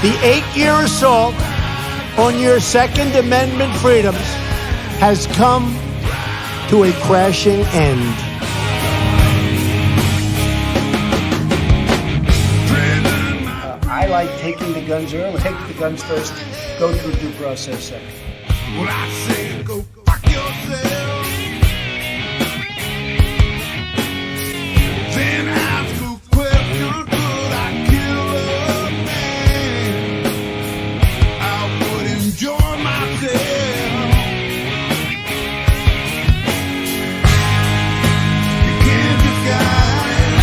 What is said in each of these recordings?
The 8-year assault on your Second Amendment freedoms has come to a crashing end. I like taking the guns early. Take the guns first, go through due process second. Well, I say go fuck yourself. Then ask a question, could I kill a man? I would enjoy myself. You can't disguise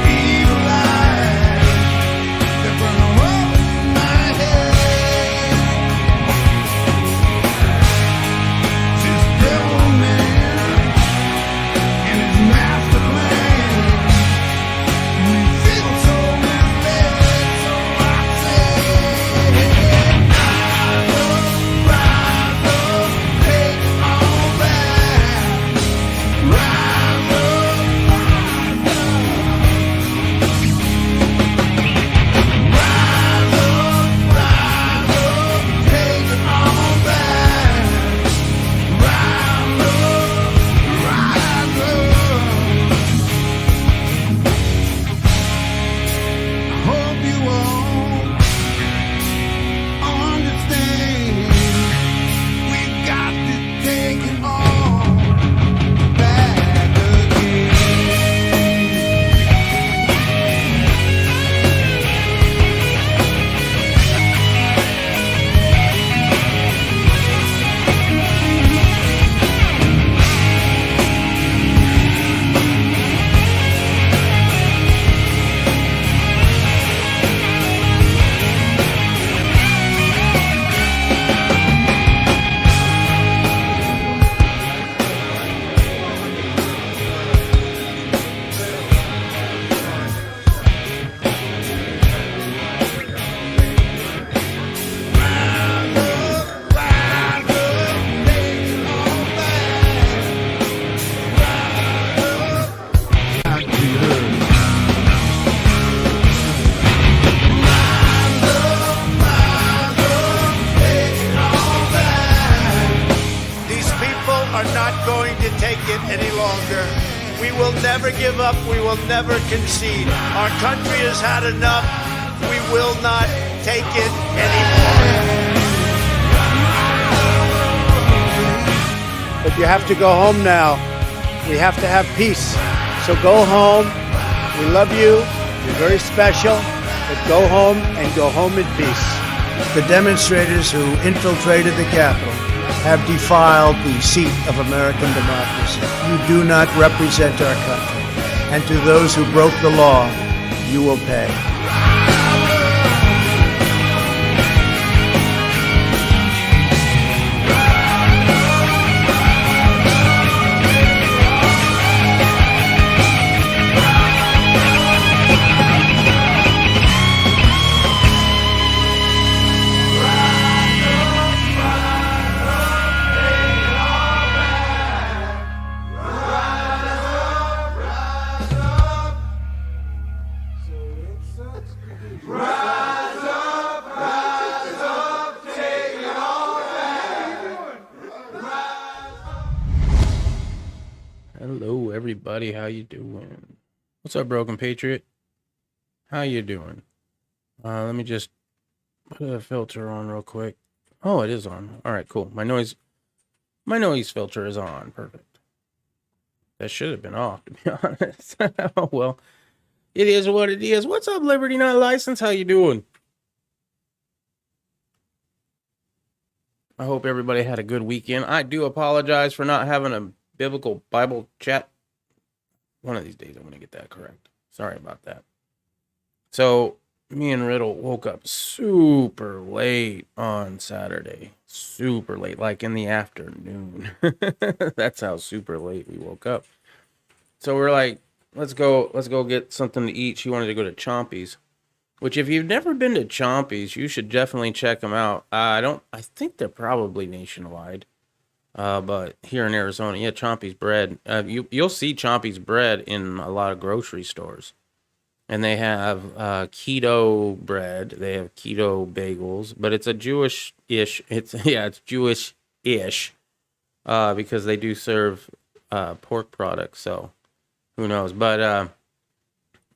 evil eyes that burn a hole in my head. This devil man and his master plan. We feel so misled, so I say, rise up, take all back. Rise up, take it all back. Rise up. Hope you all understand. We got to take it all back again. These people are not going to take it any longer. We will never give up. We will never concede. Our country has had enough. We will not take it anymore. But you have to go home now. We have to have peace. So go home. We love you. You're very special. But go home and go home in peace. The demonstrators who infiltrated the Capitol have defiled the seat of American democracy. You do not represent our country. And to those who broke the law, you will pay. Hello, everybody. How you doing? What's up, Broken Patriot? How you doing? Let me just put a filter on real quick. Oh, it is on. All right, cool. My noise filter is on. Perfect. That should have been off, to be honest. Oh, well, it is what it is. What's up, Liberty Not License? How you doing? I hope everybody had a good weekend. I do apologize for not having a biblical Bible chat. One of these days I'm going to get that correct. Sorry about that. So me and Riddle woke up super late on Saturday. Super late, like in the afternoon. That's how super late we woke up. So we're like, let's go get something to eat. She wanted to go to Chompy's, which if you've never been to Chompy's, you should definitely check them out. I think they're probably nationwide. But here in Arizona, yeah, Chompy's bread. You'll see Chompy's bread in a lot of grocery stores. and they have keto bread. They have keto bagels, but it's a Jewish-ish. It's Jewish-ish because they do serve pork products. So who knows? But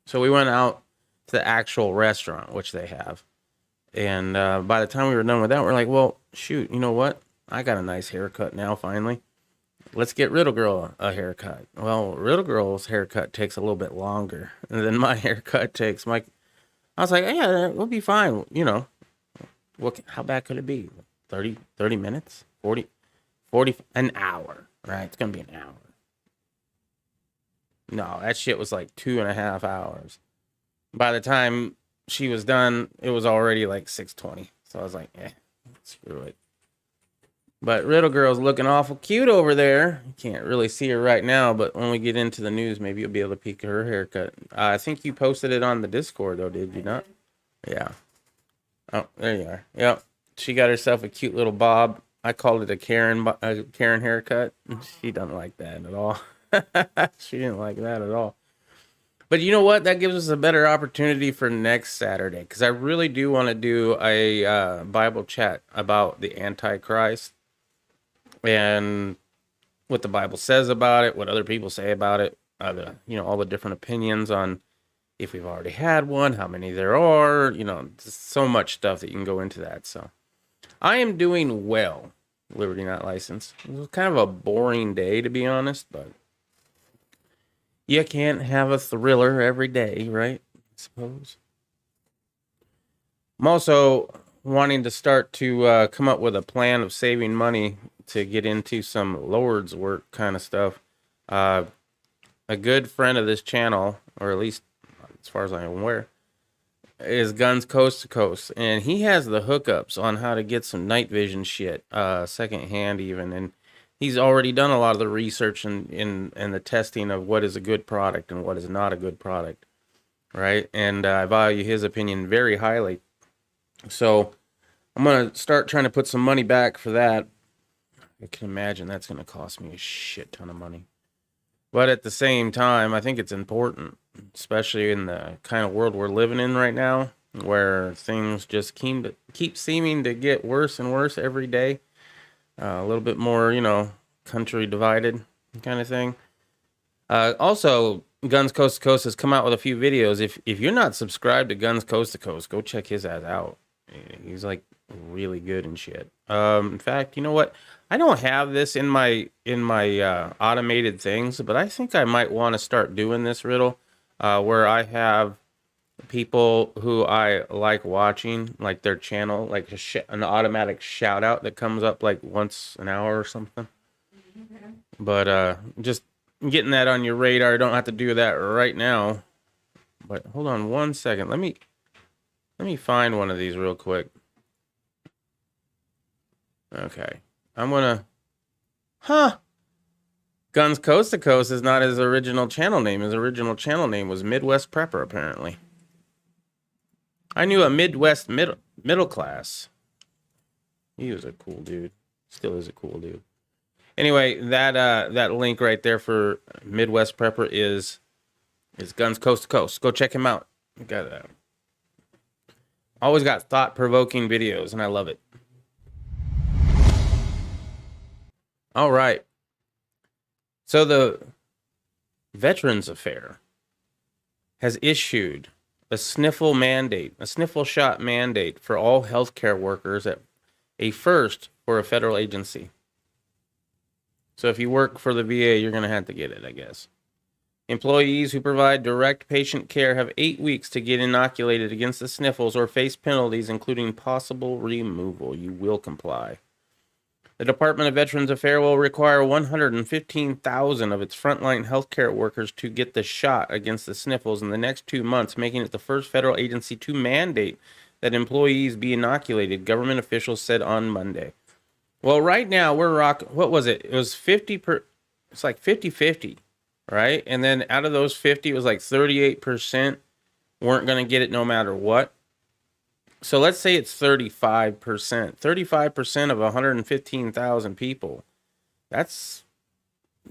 so we went out to the actual restaurant, which they have, and by the time we were done with that, we're like, well, shoot, you know what? I got a nice haircut now, finally. Let's get Riddle Girl a haircut. Well, Riddle Girl's haircut takes a little bit longer than my haircut takes. I was like, yeah, we'll be fine. You know, how bad could it be? 30 minutes? 40, an hour, right? It's going to be an hour. No, that shit was like 2.5 hours. By the time she was done, it was already like 6:20. So I was like, screw it. But Riddle Girl's looking awful cute over there. You can't really see her right now, but when we get into the news, maybe you'll be able to peek at her haircut. I think you posted it on the Discord, though, did you not? Yeah. Oh, there you are. Yep. She got herself a cute little bob. I called it a Karen haircut. She doesn't like that at all. She didn't like that at all. But you know what? That gives us a better opportunity for next Saturday, because I really do want to do a Bible chat about the Antichrist and what the Bible says about it, what other people say about it, all the different opinions on if we've already had one, how many there are, just so much stuff that you can go into that. So I am doing well, Liberty Not Licensed. It was kind of a boring day, to be honest, but you can't have a thriller every day, right? I suppose. I'm also wanting to start to come up with a plan of saving money to get into some Lord's work kind of stuff. A good friend of this channel, or at least as far as I'm aware, is Guns Coast to Coast, and he has the hookups on how to get some night vision shit, secondhand even, and he's already done a lot of the research and the testing of what is a good product and what is not a good product, right? And I value his opinion very highly. So I'm going to start trying to put some money back for that. I can imagine that's going to cost me a shit ton of money. But at the same time, I think it's important, especially in the kind of world we're living in right now, where things just keep seeming to get worse and worse every day. A little bit more, country divided kind of thing. Also, Guns Coast to Coast has come out with a few videos. If you're not subscribed to Guns Coast to Coast, go check his ass out. He's like really good and shit. In fact, you know what? I don't have this in my automated things, but I think I might want to start doing this, Riddle, where I have people who I like watching, like their channel, like an automatic shout out that comes up like once an hour or something. But just getting that on your radar. Don't have to do that right now. But hold on one second. Let me find one of these real quick. Okay. I'm gonna... Guns Coast to Coast is not his original channel name. His original channel name was Midwest Prepper, apparently. I knew a Midwest middle class. He was a cool dude. Still is a cool dude. Anyway, that link right there for Midwest Prepper is Guns Coast to Coast. Go check him out. Always got thought-provoking videos, and I love it. All right. So the Veterans Affair has issued a sniffle shot mandate for all healthcare workers, at a first for a federal agency. So if you work for the VA, you're going to have to get it, I guess. Employees who provide direct patient care have 8 weeks to get inoculated against the sniffles or face penalties, including possible removal. You will comply. The Department of Veterans Affairs will require 115,000 of its frontline healthcare workers to get the shot against the sniffles in the next 2 months, making it the first federal agency to mandate that employees be inoculated, government officials said on Monday. Well, right now we're what was it? It was 50%. It's like 50-50, right? And then out of those 50, it was like 38% weren't going to get it no matter what. So let's say it's 35%. 35% of 115,000 people. That's,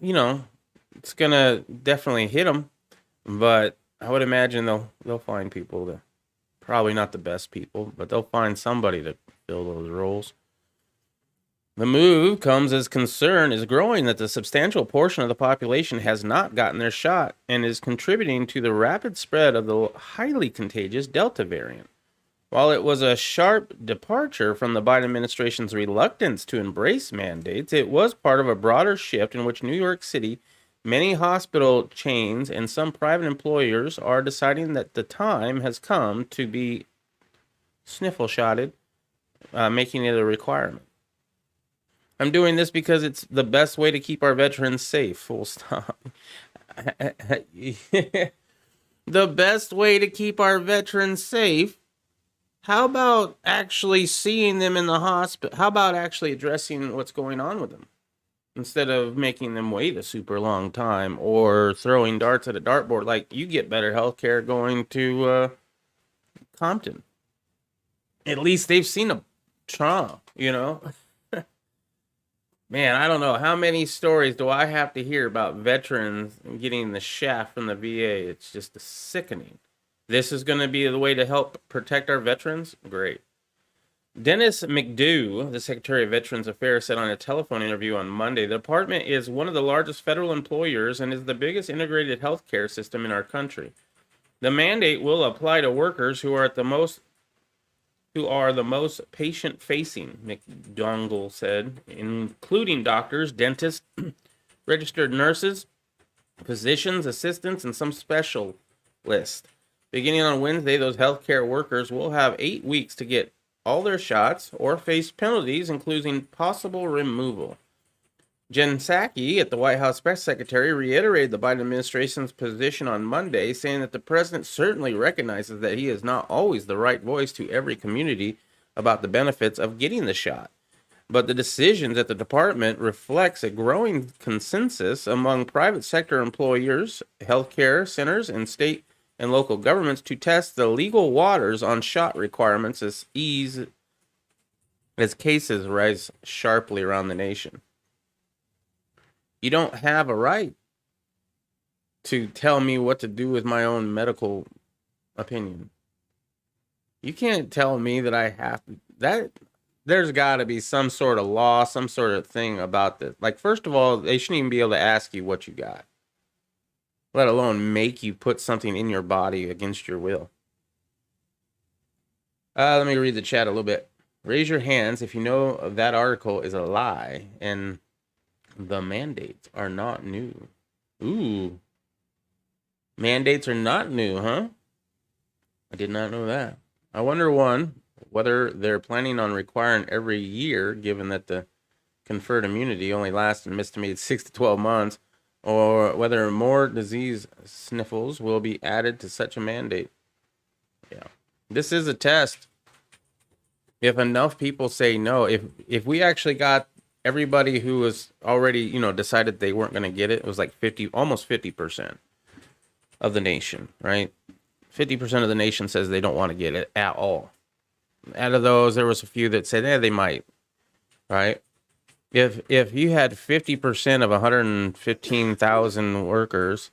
it's going to definitely hit them. But I would imagine they'll find people that probably not the best people, but they'll find somebody to fill those roles. The move comes as concern is growing that the substantial portion of the population has not gotten their shot and is contributing to the rapid spread of the highly contagious Delta variant. While it was a sharp departure from the Biden administration's reluctance to embrace mandates, it was part of a broader shift in which New York City, many hospital chains, and some private employers are deciding that the time has come to be sniffle shotted, making it a requirement. I'm doing this because it's the best way to keep our veterans safe. Full stop. The best way to keep our veterans safe. How about actually seeing them in the hospital? How about actually addressing what's going on with them instead of making them wait a super long time or throwing darts at a dartboard? Like, you get better health care going to Compton. At least they've seen a trauma, you know? Man, I don't know. How many stories do I have to hear about veterans getting the shaft from the VA? It's just sickening. This is going to be the way to help protect our veterans? Great. Dennis McDew, the Secretary of Veterans Affairs, said on a telephone interview on Monday, the department is one of the largest federal employers and is the biggest integrated healthcare system in our country. The mandate will apply to workers who are the most patient-facing, McDongle said, including doctors, dentists, registered nurses, physicians, assistants, and some specialists. Beginning on Wednesday, those healthcare workers will have 8 weeks to get all their shots or face penalties, including possible removal. Jen Psaki, at the White House press secretary, reiterated the Biden administration's position on Monday, saying that the president certainly recognizes that he is not always the right voice to every community about the benefits of getting the shot. But the decisions at the department reflects a growing consensus among private sector employers, healthcare centers, and state and local governments to test the legal waters on shot requirements as cases rise sharply around the nation. You don't have a right to tell me what to do with my own medical opinion. You can't tell me that I have to. There's got to be some sort of law, some sort of thing about this. Like, first of all, they shouldn't even be able to ask you what you got, let alone make you put something in your body against your will. Let me read the chat a little bit. Raise your hands if you know that article is a lie and the mandates are not new. Ooh. Mandates are not new, huh? I did not know that. I wonder, whether they're planning on requiring every year, given that the conferred immunity only lasts an estimated 6 to 12 months, or whether more disease sniffles will be added to such a mandate. Yeah. This is a test. If enough people say no, if we actually got everybody who was already, decided they weren't going to get it, it was like almost 50% of the nation, right? 50% of the nation says they don't want to get it at all. Out of those, there was a few that said, they might, right? If you had 50% of 115,000 workers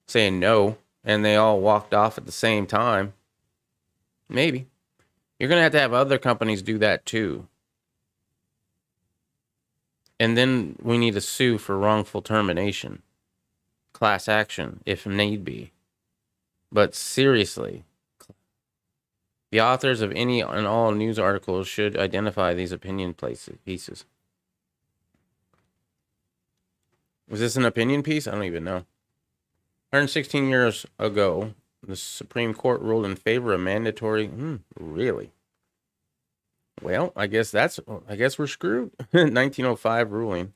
saying no, and they all walked off at the same time, maybe. You're going to have other companies do that too. And then we need to sue for wrongful termination. Class action, if need be. But seriously, the authors of any and all news articles should identify these opinion pieces. Was this an opinion piece? I don't even know. 116 years ago, the Supreme Court ruled in favor of mandatory. Really? Well, I guess we're screwed. 1905 ruling.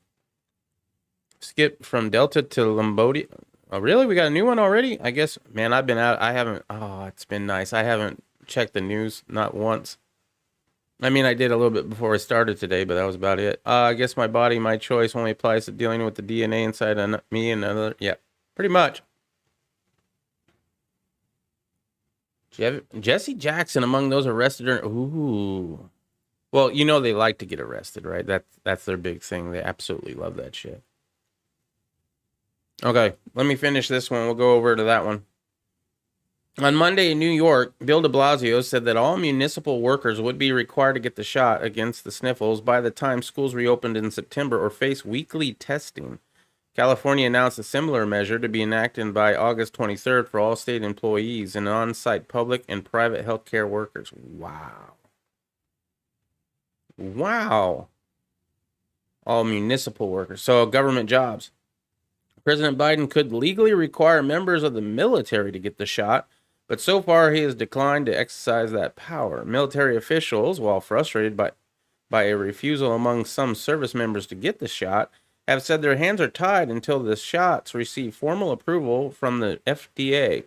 Skip from Delta to Lambodia. Oh, really? We got a new one already? I guess, man, I've been out. It's been nice. I haven't checked the news, not once. I mean, I did a little bit before I started today, but that was about it. I guess my body, my choice only applies to dealing with the DNA inside of me and another. Yeah, pretty much. Jesse Jackson among those arrested. Ooh. Well, they like to get arrested, right? That's their big thing. They absolutely love that shit. Okay, let me finish this one. We'll go over to that one. On Monday in New York, Bill de Blasio said that all municipal workers would be required to get the shot against the sniffles by the time schools reopened in September or face weekly testing. California announced a similar measure to be enacted by August 23rd for all state employees and on-site public and private healthcare workers. Wow. Wow. All municipal workers. So government jobs. President Biden could legally require members of the military to get the shot, but so far he has declined to exercise that power. Military officials, while frustrated by a refusal among some service members to get the shot, have said their hands are tied until the shots receive formal approval from the FDA.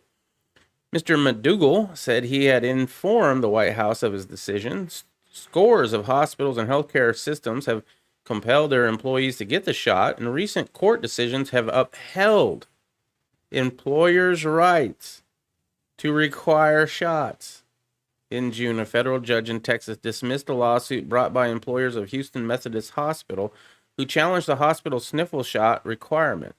Mr. McDougall said he had informed the White House of his decision. Scores of hospitals and healthcare systems have compelled their employees to get the shot, and recent court decisions have upheld employers' rights to require shots. In June, a federal judge in Texas dismissed a lawsuit brought by employers of Houston Methodist Hospital who challenged the hospital's sniffle shot requirement.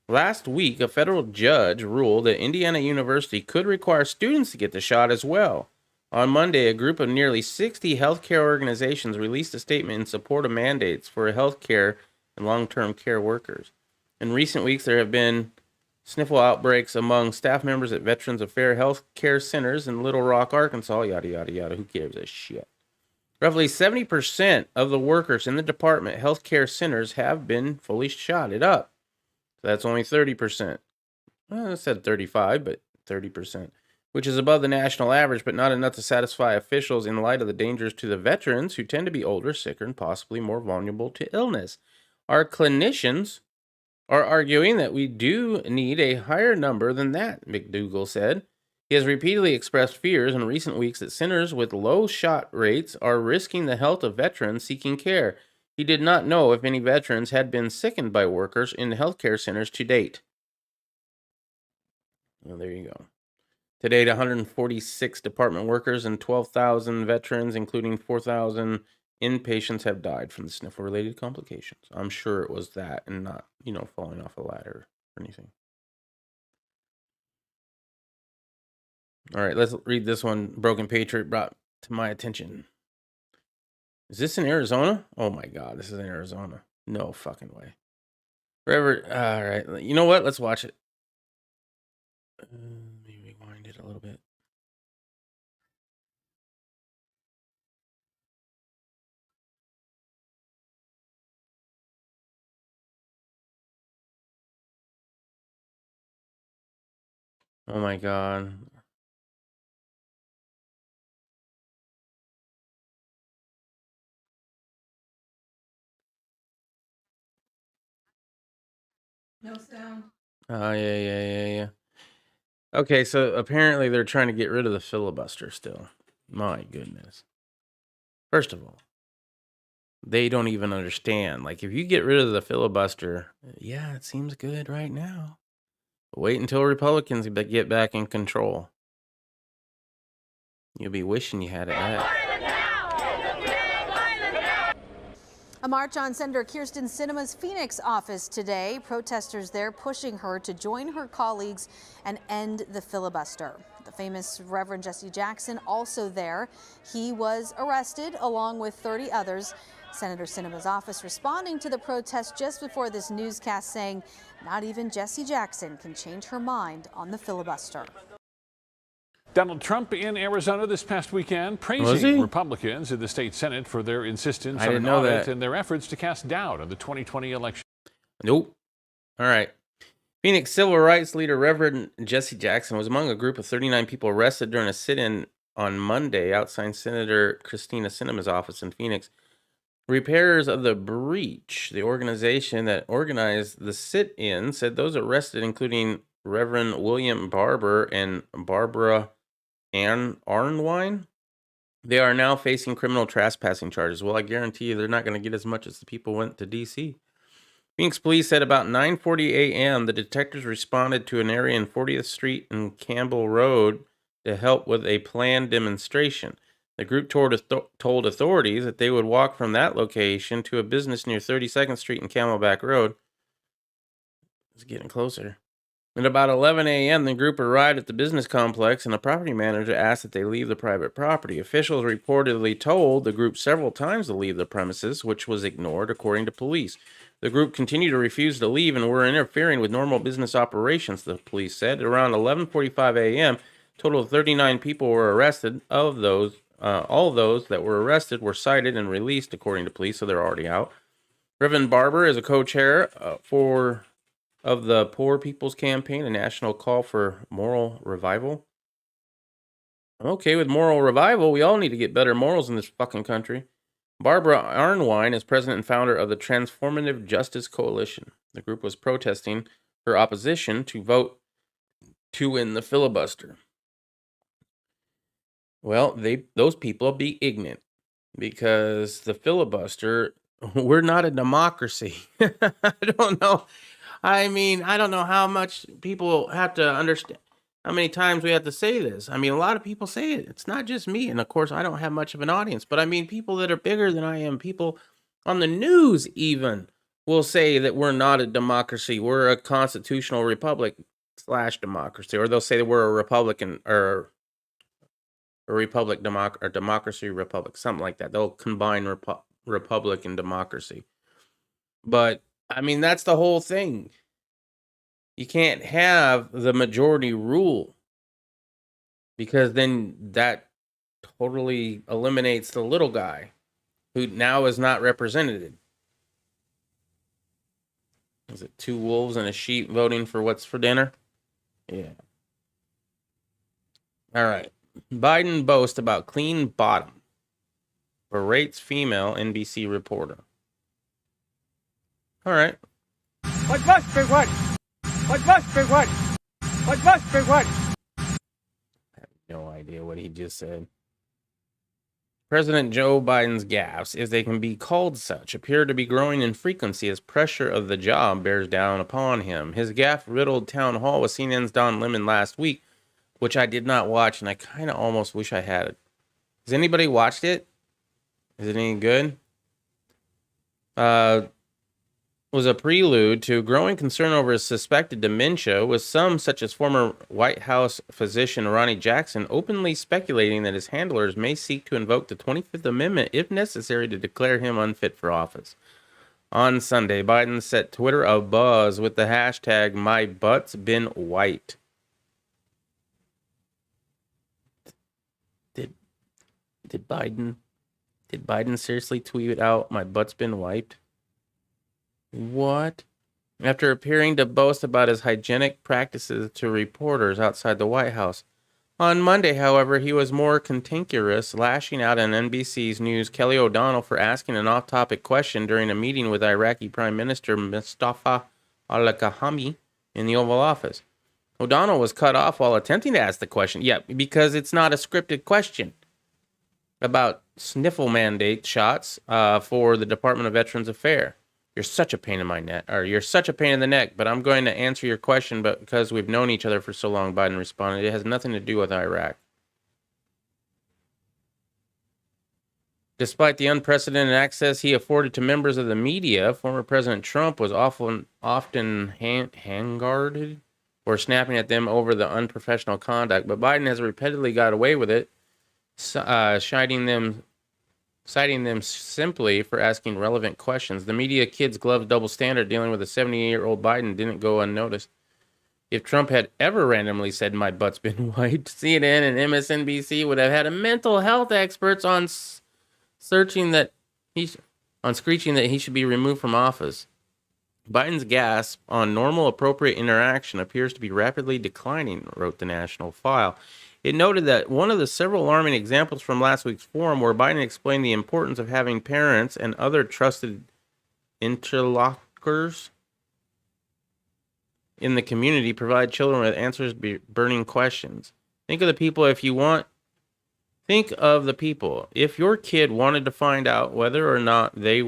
Last week, a federal judge ruled that Indiana University could require students to get the shot as well. On Monday, a group of nearly 60 healthcare organizations released a statement in support of mandates for healthcare and long-term care workers. In recent weeks, there have been sniffle outbreaks among staff members at Veterans Affairs Health Care Centers in Little Rock, Arkansas, yada, yada, yada. Who gives a shit? Roughly 70% of the workers in the department health care centers have been fully shotted up. So that's only 30%. Well, I said 35, but 30%, which is above the national average, but not enough to satisfy officials in light of the dangers to the veterans who tend to be older, sicker, and possibly more vulnerable to illness. Our clinicians are arguing that we do need a higher number than that, McDougall said. He has repeatedly expressed fears in recent weeks that centers with low shot rates are risking the health of veterans seeking care. He did not know if any veterans had been sickened by workers in healthcare centers to date. Well, there you go. To date, 146 department workers and 12,000 veterans, including 4,000 inpatients, have died from the sniffle-related complications. I'm sure it was that and not, falling off a ladder or anything. All right, let's read this one. Broken Patriot brought to my attention. Is this in Arizona? Oh my God, this is in Arizona. No fucking way. All right, you know what? Let's watch it. Maybe rewind it a little bit. Oh my God. No sound. Oh, yeah. Okay, so apparently they're trying to get rid of the filibuster still. My goodness. First of all, they don't even understand. Like, if you get rid of the filibuster, yeah, it seems good right now. But wait until Republicans get back in control. You'll be wishing you had it back. A march on Senator Kyrsten Sinema's Phoenix office today. Protesters there pushing her to join her colleagues and end the filibuster. The famous Reverend Jesse Jackson also there. He was arrested along with 30 others. Senator Sinema's office responding to the protest just before this newscast, saying not even Jesse Jackson can change her mind on the filibuster. Donald Trump in Arizona this past weekend praising Republicans in the state Senate for their insistence on an audit and their efforts to cast doubt on the 2020 election. Nope. All right. Phoenix civil rights leader Reverend Jesse Jackson was among a group of 39 people arrested during a sit-in on Monday outside Senator Christina Sinema's office in Phoenix. Repairers of the Breach, the organization that organized the sit-in, said those arrested, including Reverend William Barber and Barbara Arnwine, they are now facing criminal trespassing charges. Well, I guarantee you they're not going to get as much as the people went to D.C. Phoenix police said about 9:40 a.m. the detectives responded to an area in 40th Street and Campbell Road to help with a planned demonstration. The group told authorities that they would walk from that location to a business near 32nd Street and Camelback Road. It's getting closer. At about 11 a.m., the group arrived at the business complex, and the property manager asked that they leave the private property. Officials reportedly told the group several times to leave the premises, which was ignored, according to police. The group continued to refuse to leave and were interfering with normal business operations, the police said. At around 11:45 a.m., a total of 39 people were arrested. Of those, all those that were arrested were cited and released, according to police, so they're already out. Reverend Barber is a co-chair of the Poor People's Campaign, a national call for moral revival. Okay, with moral revival, we all need to get better morals in this fucking country. Barbara Arnwine is president and founder of the Transformative Justice Coalition. The group was protesting her opposition to vote to win the filibuster. Well, those people be ignorant because the filibuster, we're not a democracy. I don't know. I mean, I don't know how much people have to understand, how many times we have to say this. I mean, a lot of people say it. It's not just me. And of course, I don't have much of an audience, but I mean, people that are bigger than I am, people on the news even will say that we're not a democracy. We're a constitutional republic / democracy. Or they'll say that we're a Republican or a republic, or democracy republic, something like that. They'll combine republic and democracy. But I mean, that's the whole thing. You can't have the majority rule because then that totally eliminates the little guy who now is not represented. Is it 2 wolves and a sheep voting for what's for dinner? Yeah. All right. Biden boasts about clean bottom. Berates female NBC reporter. All right. What must be what? What must be what? What must be what? I have no idea what he just said. President Joe Biden's gaffes, if they can be called such, appear to be growing in frequency as pressure of the job bears down upon him. His gaffe-riddled town hall with CNN's Don Lemon last week, which I did not watch, and I kind of almost wish I had it. Has anybody watched it? Is it any good? Was a prelude to growing concern over his suspected dementia, with some, such as former White House physician Ronnie Jackson, openly speculating that his handlers may seek to invoke the 25th Amendment if necessary to declare him unfit for office. On Sunday, Biden set Twitter abuzz with the hashtag #MyButt'sBeenWiped. Did Biden seriously tweet out "my butt's been wiped"? What? After appearing to boast about his hygienic practices to reporters outside the White House. On Monday, however, he was more cantankerous, lashing out at NBC's News' Kelly O'Donnell for asking an off-topic question during a meeting with Iraqi Prime Minister Mustafa al-Kahami in the Oval Office. O'Donnell was cut off while attempting to ask the question. Yeah, because it's not a scripted question about sniffle mandate shots for the Department of Veterans Affairs. You're such a pain in my neck, or you're such a pain in the neck, but I'm going to answer your question, but because we've known each other for so long, Biden responded, it has nothing to do with Iraq. Despite the unprecedented access he afforded to members of the media, former President Trump was often handguarded or snapping at them over the unprofessional conduct, but Biden has repeatedly got away with it, citing them simply for asking relevant questions. The media kids' gloves double standard dealing with a 78-year-old Biden didn't go unnoticed. If Trump had ever randomly said "my butt's been wiped," CNN and MSNBC would have had a mental health experts on screeching that he should be removed from office. Biden's gasp on normal, appropriate interaction appears to be rapidly declining, wrote the National File. It noted that one of the several alarming examples from last week's forum where Biden explained the importance of having parents and other trusted interlocutors in the community provide children with answers to burning questions. Think of the people if your kid wanted to find out whether or not there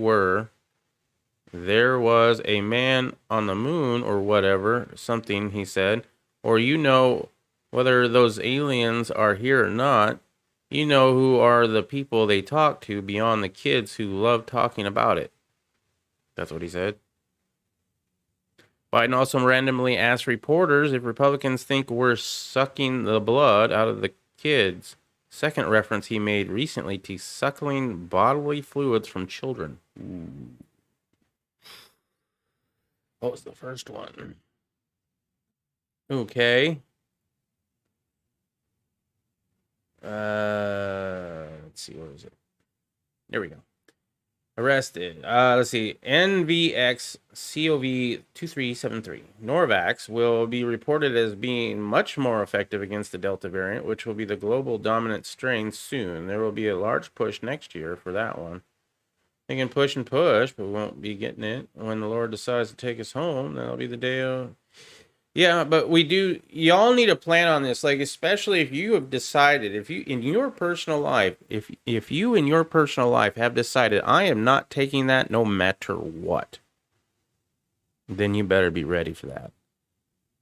was a man on the moon or whatever, something he said, or whether those aliens are here or not, who are the people they talk to beyond the kids who love talking about it. That's what he said. Biden also randomly asked reporters if Republicans think we're sucking the blood out of the kids. Second reference he made recently to suckling bodily fluids from children. Ooh. What was the first one? Okay. Let's see, what was it? There we go. Arrested. Let's see. NVX-CoV-2373. Norvax will be reported as being much more effective against the Delta variant, which will be the global dominant strain soon. There will be a large push next year for that one. They can push and push, but we won't be getting it. When the Lord decides to take us home, that'll be the day of... Yeah, but y'all need to plan on this, like, especially if you have decided, if you in your personal life, if you in your personal life have decided, I am not taking that no matter what, then you better be ready for that.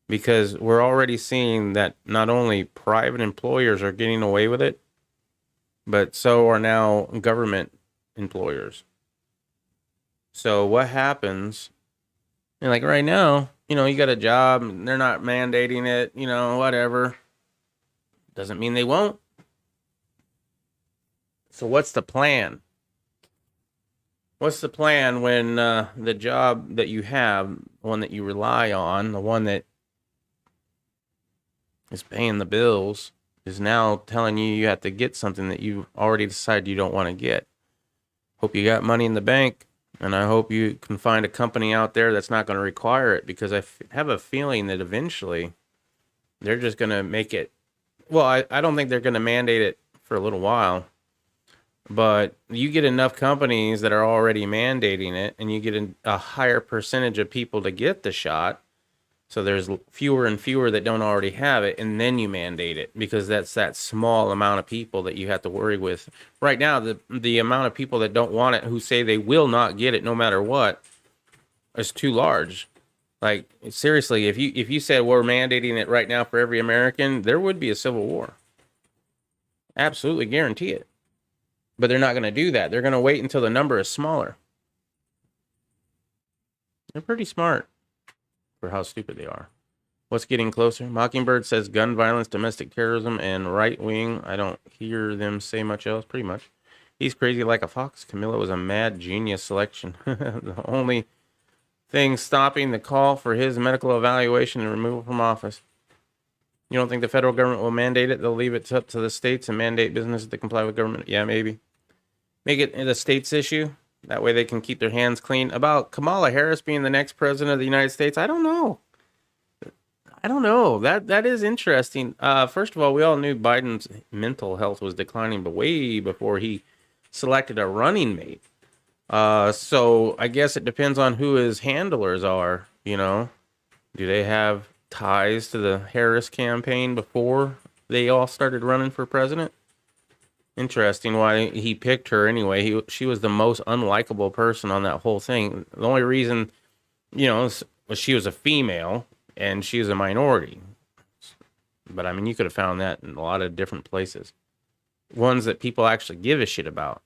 Because we're already seeing that not only private employers are getting away with it, but so are now government employers. So what happens, and like right now, you know, you got a job, and they're not mandating it, you know, whatever. Doesn't mean they won't. So what's the plan? What's the plan when the job that you have, the one that you rely on, the one that is paying the bills, is now telling you you have to get something that you already decided you don't want to get? Hope you got money in the bank. And I hope you can find a company out there that's not going to require it, because I have a feeling that eventually they're just going to make it. Well, I don't think they're going to mandate it for a little while, but you get enough companies that are already mandating it, and you get a higher percentage of people to get the shot. So there's fewer and fewer that don't already have it, and then you mandate it, because that's that small amount of people that you have to worry with. Right now, the amount of people that don't want it, who say they will not get it no matter what, is too large. Like, seriously, if you said we're mandating it right now for every American, there would be a civil war. Absolutely guarantee it. But they're not going to do that. They're going to wait until the number is smaller. They're pretty smart for how stupid they are. What's getting closer? Mockingbird says gun violence, domestic terrorism, and right wing. I don't hear them say much else, pretty much. He's crazy like a fox. Camilla was a mad genius selection. The only thing stopping the call for his medical evaluation and removal from office. You don't think the federal government will mandate it? They'll leave it up to the states and mandate businesses to comply with government? Yeah, maybe. Make it the states' issue. That way they can keep their hands clean. About Kamala Harris being the next president of the United States, I don't know. That is interesting. First of all, we all knew Biden's mental health was declining, but way before he selected a running mate. So I guess it depends on who his handlers are, you know. Do they have ties to the Harris campaign before they all started running for president? Interesting why he picked her anyway. She was the most unlikable person on that whole thing. The only reason, you know, was she was a female and she was a minority. But I mean, you could have found that in a lot of different places. Ones that people actually give a shit about.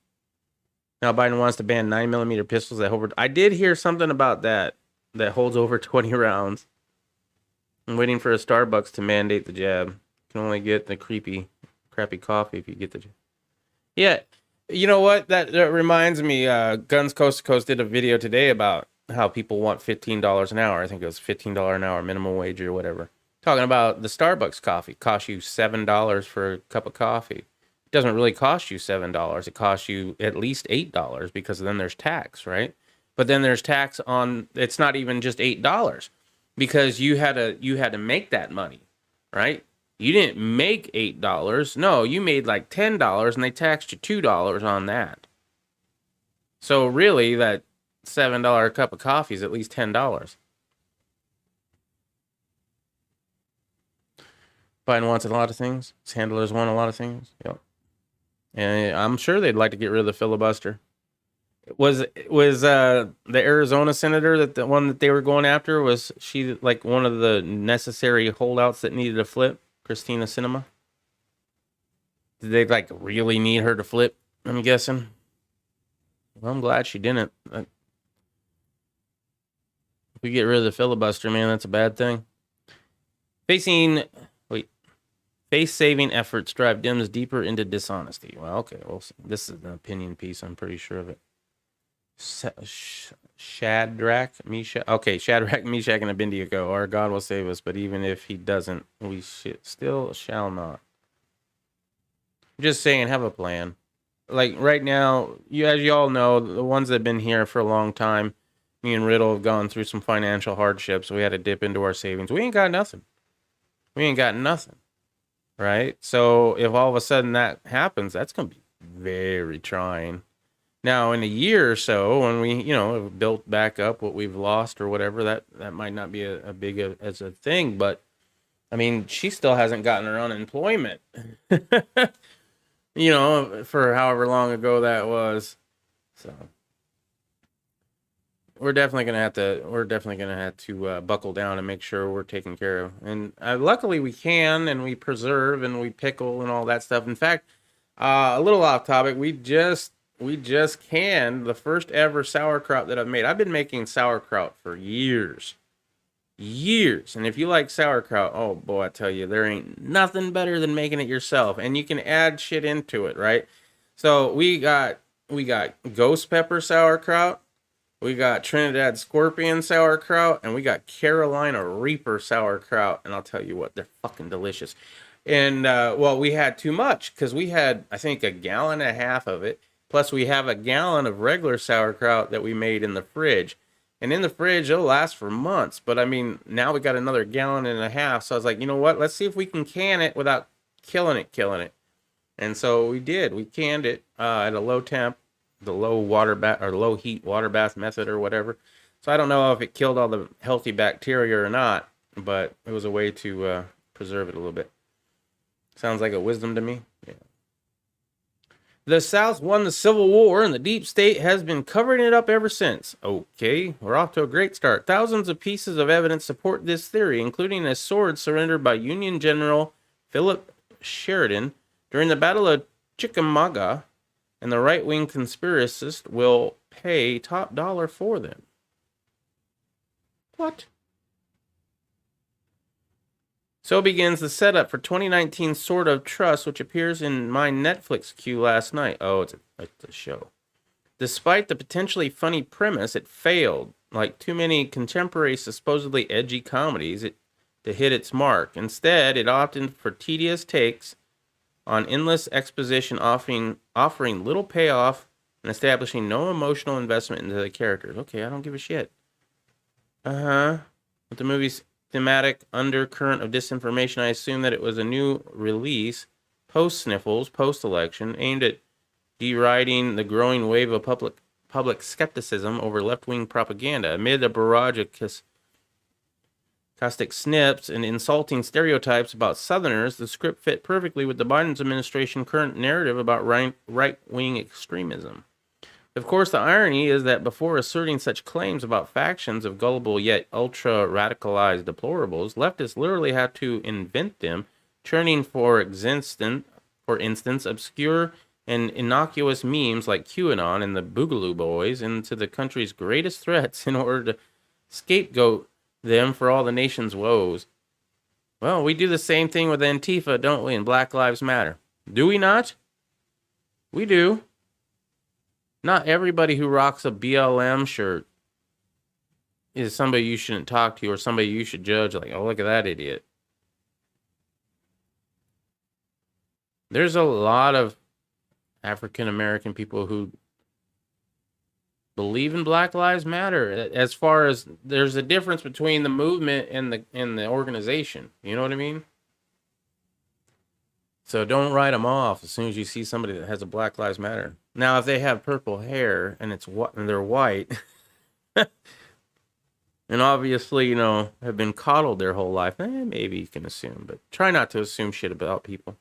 Now Biden wants to ban 9mm pistols that hold. I did hear something about that holds over 20 rounds. I'm waiting for a Starbucks to mandate the jab. You can only get the crappy coffee if you get the jab. Yeah, you know what? That reminds me, Guns Coast to Coast did a video today about how people want $15 an hour. I think it was $15 an hour minimum wage or whatever. Talking about the Starbucks coffee. Costs you $7 for a cup of coffee. It doesn't really cost you $7. It costs you at least $8 because then there's tax, right? But then there's tax on, it's not even just $8 because you had to make that money, right? You didn't make $8. No, you made like $10 and they taxed you $2 on that. So really that $7 cup of coffee is at least $10. Biden wants a lot of things. His handlers want a lot of things. Yep. And I'm sure they'd like to get rid of the filibuster. Was the Arizona senator that the one that they were going after, was she like one of the necessary holdouts that needed to flip? Christina Sinema? Did they like really need her to flip? I'm guessing. Well, I'm glad she didn't. If we get rid of the filibuster, man, that's a bad thing. Face-saving efforts drive Dems deeper into dishonesty. Well, okay, well, this is an opinion piece. I'm pretty sure of it. Shadrach, Meshach, and Abednego. Our God will save us, but even if he doesn't, we still shall not. I'm just saying, have a plan. Like right now, as you all know, the ones that have been here for a long time, me and Riddle have gone through some financial hardships. We had to dip into our savings. We ain't got nothing. Right? So if all of a sudden that happens, that's going to be very trying. Now, in a year or so, when we, have built back up what we've lost or whatever, that might not be a big as a thing. But, I mean, she still hasn't gotten her unemployment, for however long ago that was. So we're definitely gonna have to buckle down and make sure we're taken care of. And luckily we can, and we preserve and we pickle and all that stuff. In fact, a little off topic, we just canned the first ever sauerkraut that I've made. I've been making sauerkraut for years. And if you like sauerkraut, oh boy, I tell you, there ain't nothing better than making it yourself. And you can add shit into it, right? So we got ghost pepper sauerkraut, we got Trinidad Scorpion sauerkraut, and we got Carolina Reaper sauerkraut. And I'll tell you what, they're fucking delicious. And we had too much because we had, I think, 1.5 gallons of it. Plus, we have 1 gallon of regular sauerkraut that we made in the fridge. And in the fridge, it'll last for months. But, I mean, now we got another 1.5 gallons. So I was like, you know what? Let's see if we can can it without killing it. And so we did. We canned it at a low temp, the low heat water bath method or whatever. So I don't know if it killed all the healthy bacteria or not, but it was a way to preserve it a little bit. Sounds like a wisdom to me. Yeah. The South won the Civil War, and the deep state has been covering it up ever since. Okay, we're off to a great start. Thousands of pieces of evidence support this theory, including a sword surrendered by Union General Philip Sheridan during the Battle of Chickamauga, and the right-wing conspiracists will pay top dollar for them. What? So begins the setup for 2019 Sword of Trust, which appears in my Netflix queue last night. Oh, it's a show. Despite the potentially funny premise, it failed, like too many contemporary supposedly edgy comedies, to hit its mark. Instead, it opted for tedious takes on endless exposition, offering little payoff and establishing no emotional investment into the characters. Okay, I don't give a shit. With the movie's thematic undercurrent of disinformation, I assume that it was a new release, post-sniffles, post-election, aimed at deriding the growing wave of public skepticism over left-wing propaganda. Amid a barrage of caustic snips and insulting stereotypes about Southerners, the script fit perfectly with the Biden administration's current narrative about right-wing extremism. Of course, the irony is that before asserting such claims about factions of gullible yet ultra-radicalized deplorables, leftists literally had to invent them, churning, for instance, obscure and innocuous memes like QAnon and the Boogaloo Boys into the country's greatest threats in order to scapegoat them for all the nation's woes. Well, we do the same thing with Antifa, don't we, and Black Lives Matter. Do we not? We do. Not everybody who rocks a BLM shirt is somebody you shouldn't talk to or somebody you should judge like, oh, look at that idiot. There's a lot of African American people who believe in Black Lives Matter. As far as there's a difference between the movement and the organization. You know what I mean? So don't write them off as soon as you see somebody that has a Black Lives Matter. Now, if they have purple hair and they're white, and obviously, have been coddled their whole life, maybe you can assume. But try not to assume shit about people.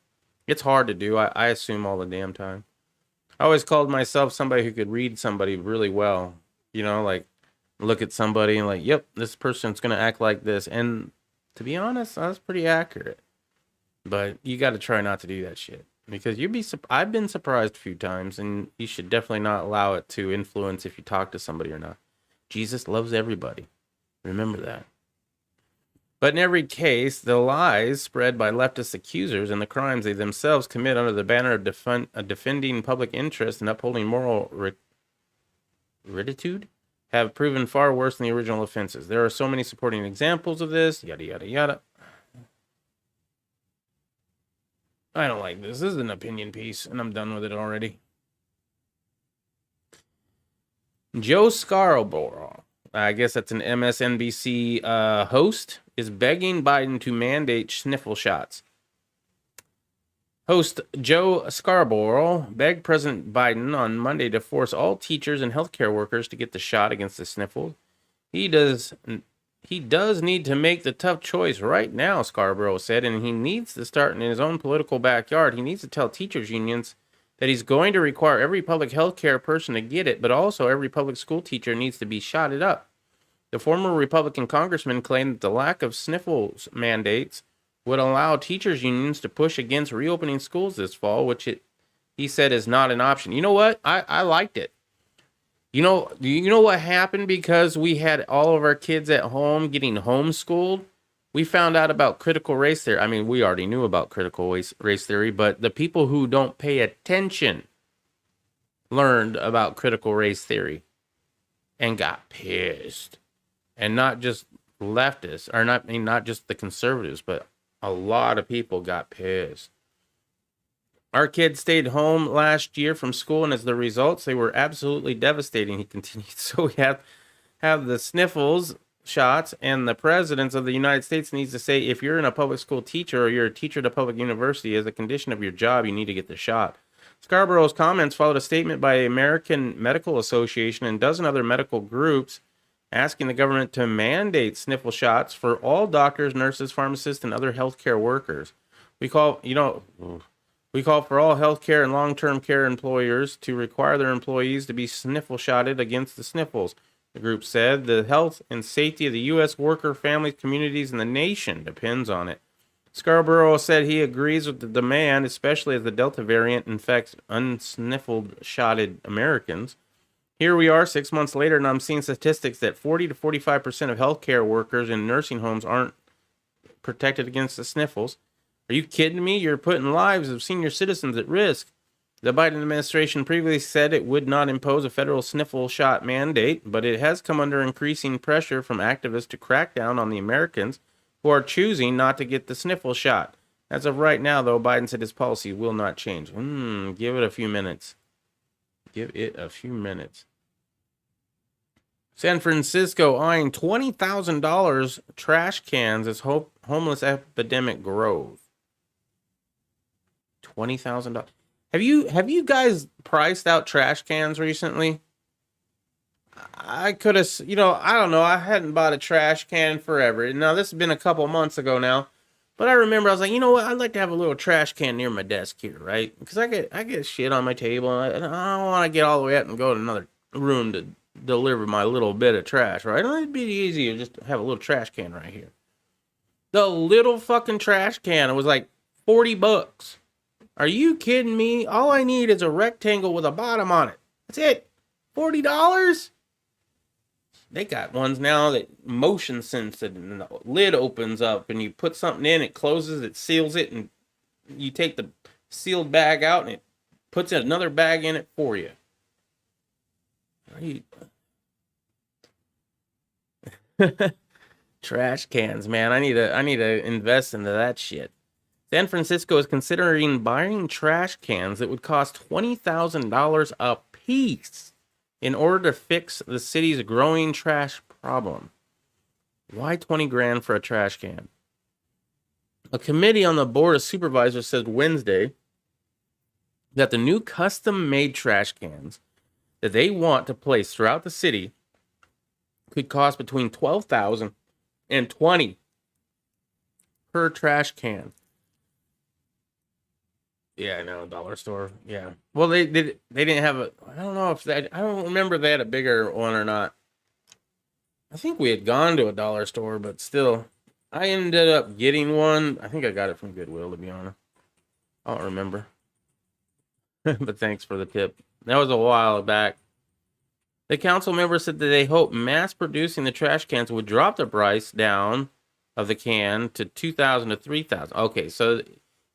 It's hard to do. I assume all the damn time. I always called myself somebody who could read somebody really well. Like look at somebody and like, yep, this person's going to act like this. And to be honest, I was pretty accurate. But you got to try not to do that shit. Because I've been surprised a few times, and you should definitely not allow it to influence if you talk to somebody or not. Jesus loves everybody. Remember that. But in every case, the lies spread by leftist accusers and the crimes they themselves commit under the banner of defending public interest and upholding moral rectitude have proven far worse than the original offenses. There are so many supporting examples of this, yada, yada, yada. I don't like this. This is an opinion piece, and I'm done with it already. Joe Scarborough, I guess that's an MSNBC host, is begging Biden to mandate sniffle shots. Host Joe Scarborough begged President Biden on Monday to force all teachers and healthcare workers to get the shot against the sniffles. He does need to make the tough choice right now, Scarborough said, and he needs to start in his own political backyard. He needs to tell teachers unions that he's going to require every public health care person to get it, but also every public school teacher needs to be shotted up. The former Republican congressman claimed that the lack of sniffles mandates would allow teachers unions to push against reopening schools this fall, which he said is not an option. You know what? I liked it. You know what happened because we had all of our kids at home getting homeschooled? We found out about critical race theory. I mean, we already knew about critical race theory, but the people who don't pay attention learned about critical race theory and got pissed. And not just leftists, or not just the conservatives, but a lot of people got pissed. Our kids stayed home last year from school, and as the results, they were absolutely devastating, he continued. So we have the sniffles shots, and the president of the United States needs to say, if you're in a public school teacher or you're a teacher at a public university, as a condition of your job, you need to get the shot. Scarborough's comments followed a statement by the American Medical Association and a dozen other medical groups asking the government to mandate sniffle shots for all doctors, nurses, pharmacists, and other healthcare workers. We call for all healthcare and long-term care employers to require their employees to be sniffle shotted against the sniffles. The group said the health and safety of the U.S. worker, families, communities, and the nation depends on it. Scarborough said he agrees with the demand, especially as the Delta variant infects unsniffled shotted Americans. Here we are 6 months later, and I'm seeing statistics that 40 to 45% of healthcare workers in nursing homes aren't protected against the sniffles. Are you kidding me? You're putting lives of senior citizens at risk. The Biden administration previously said it would not impose a federal sniffle shot mandate, but it has come under increasing pressure from activists to crack down on the Americans who are choosing not to get the sniffle shot. As of right now, though, Biden said his policy will not change. Give it a few minutes. Give it a few minutes. San Francisco eyeing $20,000 trash cans as homeless epidemic grows. $20,000. Have you guys priced out trash cans recently? I could have, I don't know. I hadn't bought a trash can forever. Now, this has been a couple months ago now. But I remember I was like, you know what? I'd like to have a little trash can near my desk here, right? Because I get shit on my table, and I don't want to get all the way up and go to another room to deliver my little bit of trash, right? It'd be easier just to have a little trash can right here. The little fucking trash can, it was like $40. Are you kidding me? All I need is a rectangle with a bottom on it. That's it. $40? They got ones now that motion sensitive, and the lid opens up and you put something in, it closes, it seals it, and you take the sealed bag out and it puts another bag in it for you. Trash cans, man. I need to invest into that shit. San Francisco is considering buying trash cans that would cost $20,000 a piece in order to fix the city's growing trash problem. Why 20 grand for a trash can? A committee on the board of supervisors said Wednesday that the new custom-made trash cans that they want to place throughout the city could cost between $12,000 and $20,000 per trash can. Yeah, I know, dollar store. Yeah. Well, they didn't have a. I don't know if that. I don't remember if they had a bigger one or not. I think we had gone to a dollar store, but still, I ended up getting one. I think I got it from Goodwill, to be honest. I don't remember. But thanks for the tip. That was a while back. The council member said that they hope mass producing the trash cans would drop the price down of the can to $2,000 to $3,000. Okay, so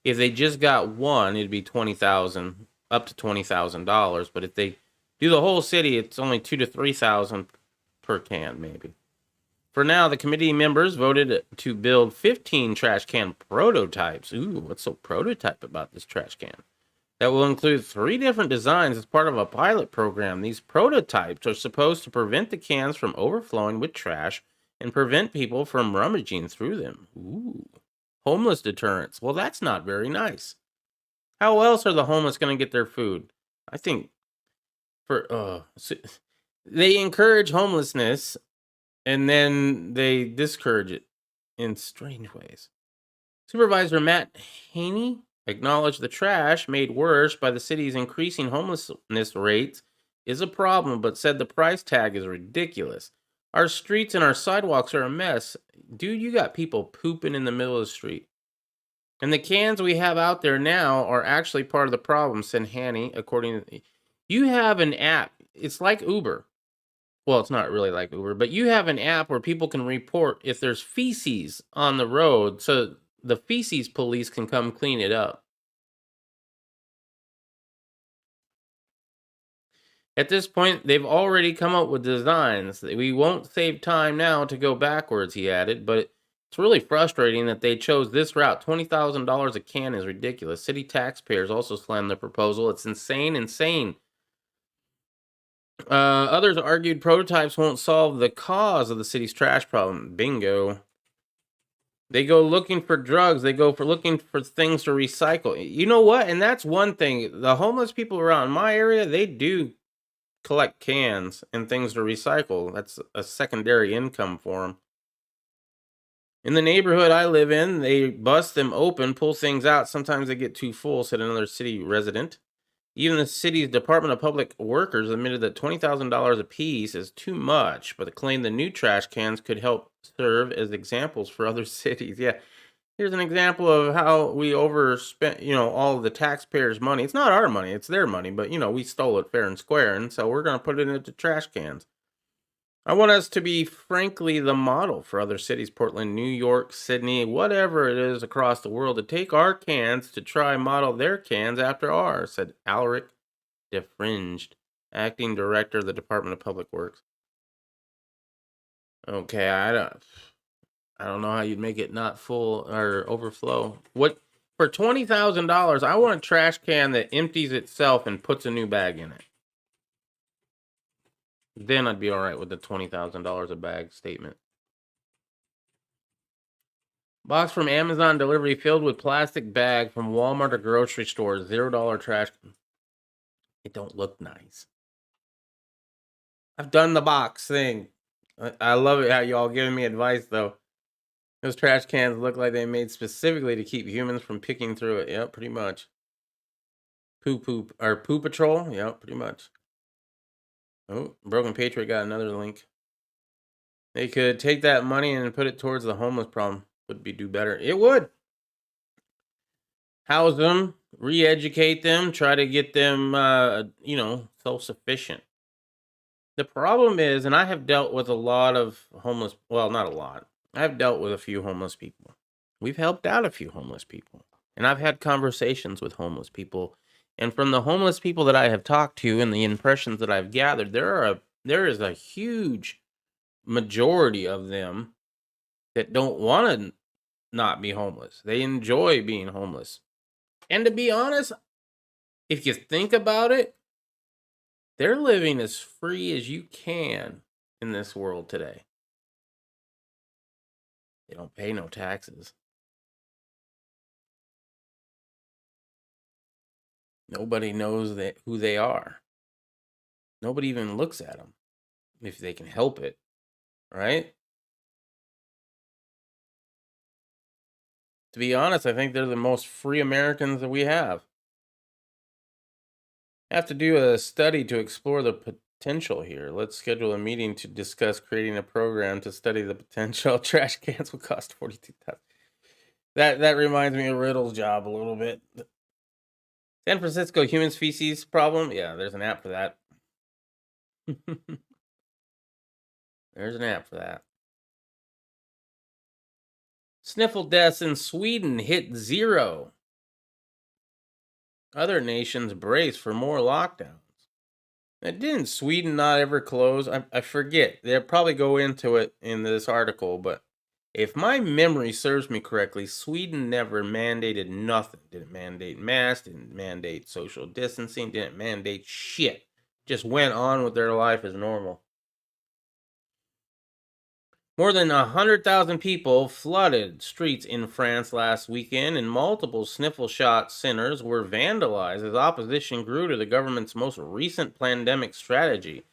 if they just got one, it'd be $20,000, up to $20,000. But if they do the whole city, it's only $2,000 to $3,000 per can, maybe. For now, the committee members voted to build 15 trash can prototypes. Ooh, what's so prototype about this trash can? That will include 3 different designs as part of a pilot program. These prototypes are supposed to prevent the cans from overflowing with trash and prevent people from rummaging through them. Ooh, homeless deterrence. Well, that's not very nice. How else are the homeless going to get their food? I think they encourage homelessness and then they discourage it in strange ways. Supervisor Matt Haney acknowledged the trash made worse by the city's increasing homelessness rates is a problem, but said the price tag is ridiculous. Our streets and our sidewalks are a mess. Dude, you got people pooping in the middle of the street. And the cans we have out there now are actually part of the problem, said Haney, according to... You have an app. It's like Uber. Well, it's not really like Uber, but you have an app where people can report if there's feces on the road, so the feces police can come clean it up. At this point, they've already come up with designs. We won't save time now to go backwards, he added, but it's really frustrating that they chose this route. $20,000 a can is ridiculous. City taxpayers also slammed the proposal. It's insane. Others argued prototypes won't solve the cause of the city's trash problem. Bingo. They go looking for drugs. They go for looking for things to recycle. You know what? And that's one thing. The homeless people around my area, they do collect cans and things to recycle. That's a secondary income for them. In the neighborhood I live in, they bust them open, pull things out. Sometimes they get too full, said another city resident. Even the city's Department of Public Workers admitted that $20,000 apiece is too much, but claimed the new trash cans could help serve as examples for other cities. Yeah, here's an example of how we overspent, all of the taxpayers' money. It's not our money, it's their money, but, we stole it fair and square, and so we're going to put it into trash cans. I want us to be, frankly, the model for other cities, Portland, New York, Sydney, whatever it is across the world, to take our cans to try model their cans after ours, said Alaric DeFringed, acting director of the Department of Public Works. Okay, I don't know how you'd make it not full or overflow. What for $20,000? I want a trash can that empties itself and puts a new bag in it. Then I'd be all right with the $20,000 a bag statement. Box from Amazon delivery filled with plastic bag from Walmart or grocery store. $0 trash. It don't look nice. I've done the box thing. I love it how y'all giving me advice though. Those trash cans look like they made specifically to keep humans from picking through it. Yep, pretty much. Poo Patrol. Yep, pretty much. Oh, Broken Patriot got another link. They could take that money and put it towards the homeless problem. Would do better. It would. House them, re-educate them, try to get them, self-sufficient. The problem is, and I have dealt with a lot of homeless, well, not a lot. I've dealt with a few homeless people. We've helped out a few homeless people. And I've had conversations with homeless people. And from the homeless people that I have talked to and the impressions that I've gathered, there is a huge majority of them that don't want to not be homeless. They enjoy being homeless. And to be honest, if you think about it, they're living as free as you can in this world today. They don't pay no taxes. Nobody knows who they are. Nobody even looks at them if they can help it, right? To be honest, I think they're the most free Americans that we have. I have to do a study to explore the potential here. Let's schedule a meeting to discuss creating a program to study the potential. Trash cans will cost $42,000. That reminds me of Riddle's job a little bit. San Francisco human feces problem. Yeah, there's an app for that. There's an app for that. Sniffle deaths in Sweden hit 0. Other nations brace for more lockdowns. Now, didn't Sweden not ever close? I forget. They'll probably go into it in this article, but if my memory serves me correctly, Sweden never mandated nothing. Didn't mandate masks, didn't mandate social distancing, didn't mandate shit. Just went on with their life as normal. More than 100,000 people flooded streets in France last weekend, and multiple sniffle shot centers were vandalized as opposition grew to the government's most recent pandemic strategy.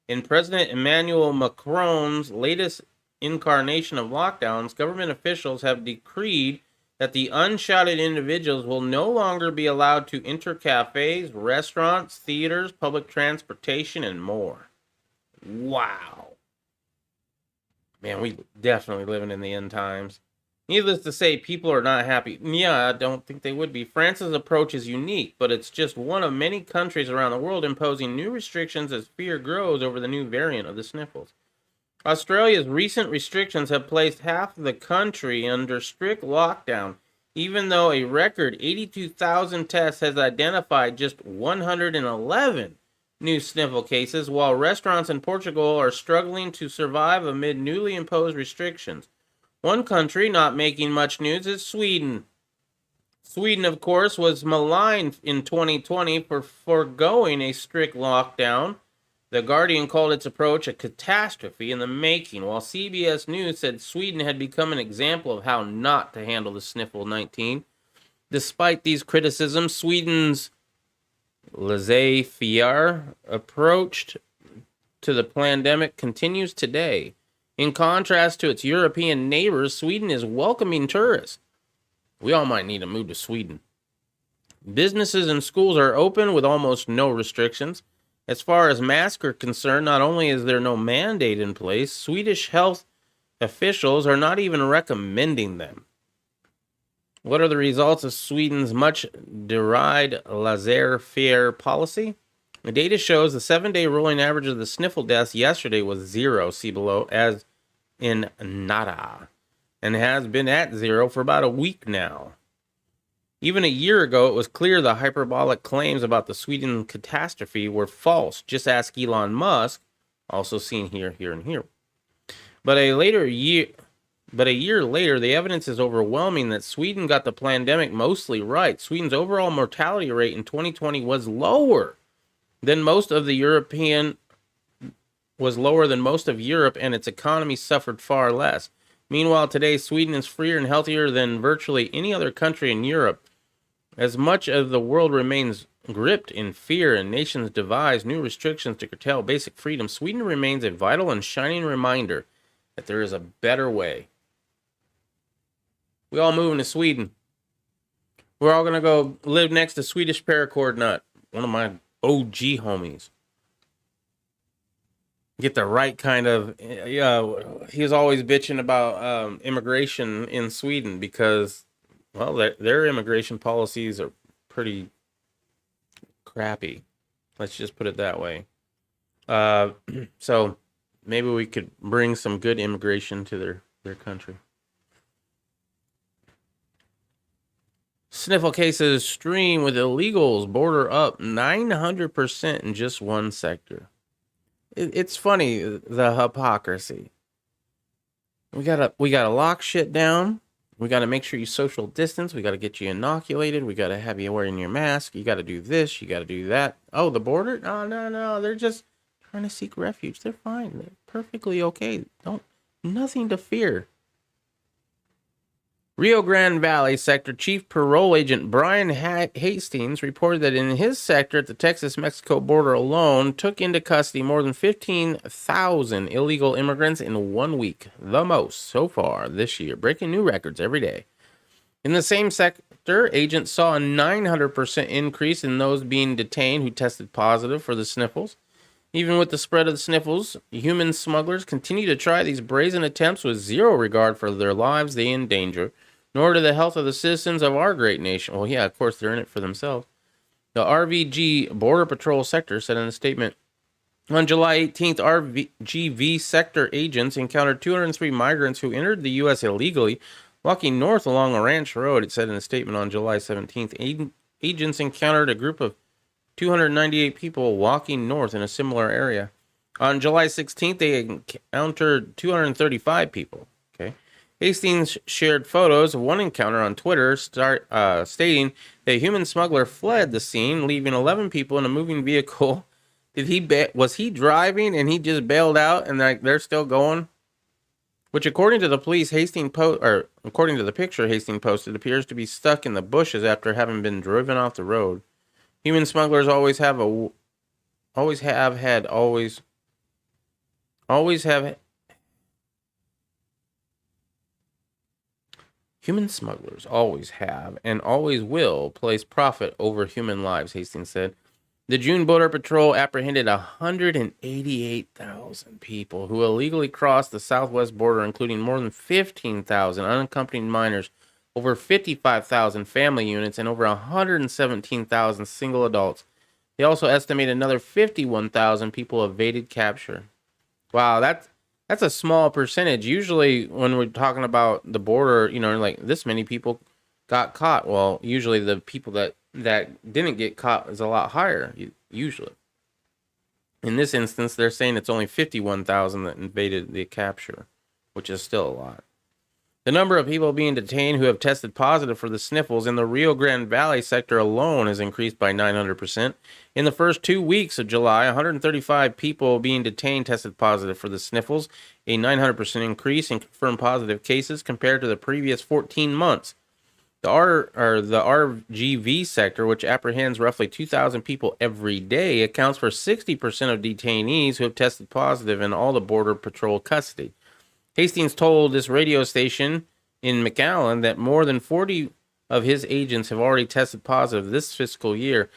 In President Emmanuel Macron's latest incarnation of lockdowns, government officials have decreed that the unshotted individuals will no longer be allowed to enter cafes, restaurants, theaters, public transportation, and more. Wow. Man, we definitely living in the end times. Needless to say, people are not happy. Yeah, I don't think they would be. France's approach is unique, but it's just one of many countries around the world imposing new restrictions as fear grows over the new variant of the sniffles. Australia's recent restrictions have placed half the country under strict lockdown, even though a record 82,000 tests has identified just 111 new sniffle cases, while restaurants in Portugal are struggling to survive amid newly imposed restrictions. One country not making much news is Sweden. Sweden, of course, was maligned in 2020 for foregoing a strict lockdown. The Guardian called its approach a catastrophe in the making, while CBS News said Sweden had become an example of how not to handle the sniffle 19. Despite these criticisms, Sweden's laissez-faire approach to the pandemic continues today. In contrast to its European neighbors, Sweden is welcoming tourists. We all might need to move to Sweden. Businesses and schools are open with almost no restrictions. As far as masks are concerned, not only is there no mandate in place, Swedish health officials are not even recommending them. What are the results of Sweden's much-derided laissez-faire policy? The data shows the 7-day rolling average of the sniffle deaths yesterday was 0, see below, as in nada, and has been at 0 for about a week now. Even a year ago, it was clear the hyperbolic claims about the Sweden catastrophe were false. Just ask Elon Musk, also seen here, and here. But a year later, the evidence is overwhelming that Sweden got the pandemic mostly right. Sweden's overall mortality rate in 2020 was lower than most of Europe, and its economy suffered far less. Meanwhile, today, Sweden is freer and healthier than virtually any other country in Europe. As much of the world remains gripped in fear and nations devise new restrictions to curtail basic freedom, Sweden remains a vital and shining reminder that there is a better way. We all moving to Sweden. We're all going to go live next to Swedish paracord nut, one of my OG homies. Get the right kind of... he was always bitching about immigration in Sweden because, well, their immigration policies are pretty crappy. Let's just put it that way. So maybe we could bring some good immigration to their country. Sniffle cases stream with illegals, border up 900% in just one sector. It's funny, the hypocrisy. We gotta lock shit down. We gotta make sure you social distance. We gotta get you inoculated. We gotta have you wearing your mask. You gotta do this. You gotta do that. Oh, the border? No. They're just trying to seek refuge. They're fine. They're perfectly okay. Nothing to fear. Rio Grande Valley Sector Chief Parole Agent Brian Hastings reported that in his sector at the Texas-Mexico border alone took into custody more than 15,000 illegal immigrants in 1 week, the most so far this year, breaking new records every day. In the same sector, agents saw a 900% increase in those being detained who tested positive for the sniffles. Even with the spread of the sniffles, human smugglers continue to try these brazen attempts with zero regard for their lives they endanger, nor to the health of the citizens of our great nation. Well, yeah, of course, they're in it for themselves. The RVG Border Patrol Sector said in a statement, On July 18th, RGV sector agents encountered 203 migrants who entered the U.S. illegally, walking north along a ranch road. It said in a statement on July 17th, agents encountered a group of 298 people walking north in a similar area. On July 16th, they encountered 235 people. Okay. Hastings shared photos of one encounter on Twitter, stating that a human smuggler fled the scene, leaving 11 people in a moving vehicle. Was he driving and he just bailed out and they're still going? Which, according to the police, according to the picture Hastings posted, appears to be stuck in the bushes after having been driven off the road. Human smugglers always have and always will place profit over human lives, Hastings said. The June Border Patrol apprehended 188,000 people who illegally crossed the southwest border, including more than 15,000 unaccompanied minors, over 55,000 family units, and over 117,000 single adults. They also estimate another 51,000 people evaded capture. Wow, that's a small percentage. Usually when we're talking about the border, like this many people got caught. Well, usually the people that didn't get caught is a lot higher, usually. In this instance, they're saying it's only 51,000 that evaded the capture, which is still a lot. The number of people being detained who have tested positive for the sniffles in the Rio Grande Valley sector alone has increased by 900%. In the first 2 weeks of July, 135 people being detained tested positive for the sniffles, a 900% increase in confirmed positive cases compared to the previous 14 months. The RGV sector, which apprehends roughly 2,000 people every day, accounts for 60% of detainees who have tested positive in all the Border Patrol custody. Hastings told this radio station in McAllen that more than 40 of his agents have already tested positive this fiscal year.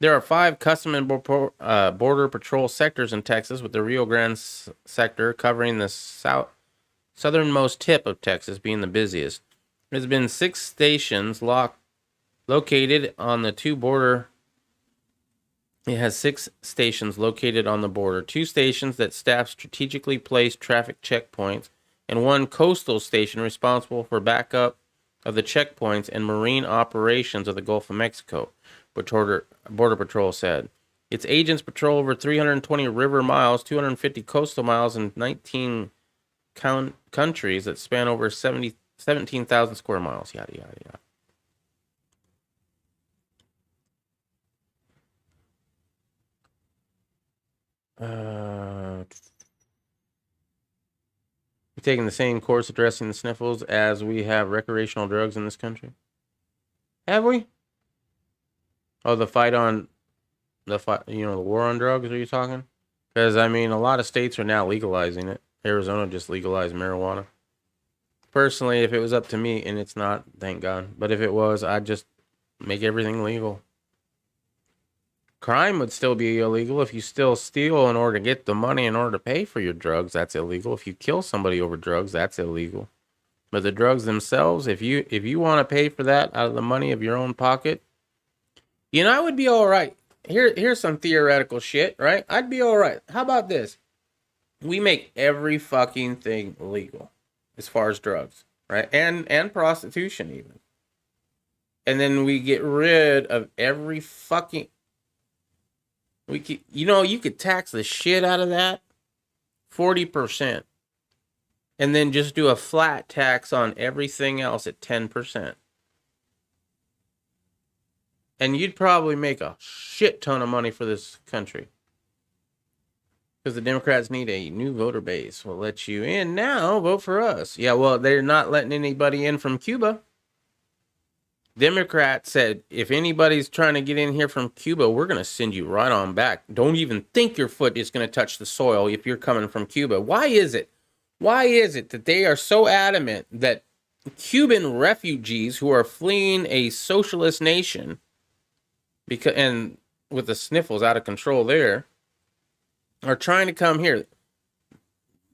There are 5 custom and Border Patrol sectors in Texas, with the Rio Grande sector covering the southernmost tip of Texas being the busiest. There's been 6 stations located on the 2 border. It has 6 stations located on the border, 2 stations that staff strategically placed traffic checkpoints, and 1 coastal station responsible for backup of the checkpoints and marine operations of the Gulf of Mexico, Border Patrol said. Its agents patrol over 320 river miles, 250 coastal miles, and 19 countries that span over 17,000 square miles, yada, yada, yada. We're taking the same course addressing the sniffles as we have recreational drugs in this country. Have we? Oh, the war on drugs, are you talking? Because, a lot of states are now legalizing it. Arizona just legalized marijuana. Personally, if it was up to me, and it's not, thank God, but if it was, I'd just make everything legal. Crime would still be illegal. If you still steal in order to get the money in order to pay for your drugs, that's illegal. If you kill somebody over drugs, that's illegal. But the drugs themselves, if you want to pay for that out of the money of your own pocket, I would be all right. Here's some theoretical shit, right? I'd be all right. How about this? We make every fucking thing legal as far as drugs, right? And prostitution even. And then we get rid of every fucking... you could tax the shit out of that 40%. And then just do a flat tax on everything else at 10%. And you'd probably make a shit ton of money for this country. Because the Democrats need a new voter base. We'll let you in now, vote for us. Yeah, well, they're not letting anybody in from Cuba. Democrats said, if anybody's trying to get in here from Cuba, we're going to send you right on back. Don't even think your foot is going to touch the soil if you're coming from Cuba. Why is it? Why is it that they are so adamant that Cuban refugees who are fleeing a socialist nation, and with the sniffles out of control there, are trying to come here,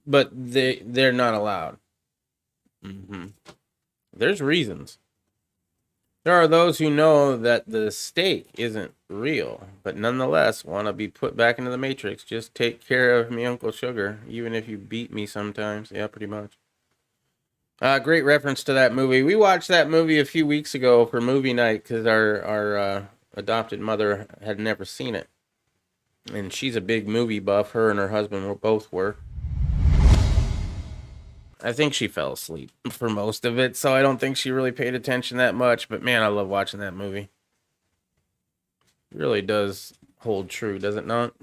but they're not allowed? There's reasons. There are those who know that the steak isn't real, but nonetheless want to be put back into the Matrix. Just take care of me, Uncle Sugar, even if you beat me sometimes. Yeah, pretty much. Great reference to that movie. We watched that movie a few weeks ago for movie night because our adopted mother had never seen it. And she's a big movie buff. Her and her husband both were. I think she fell asleep for most of it, so I don't think she really paid attention that much. But man, I love watching that movie. It really does hold true, does it not?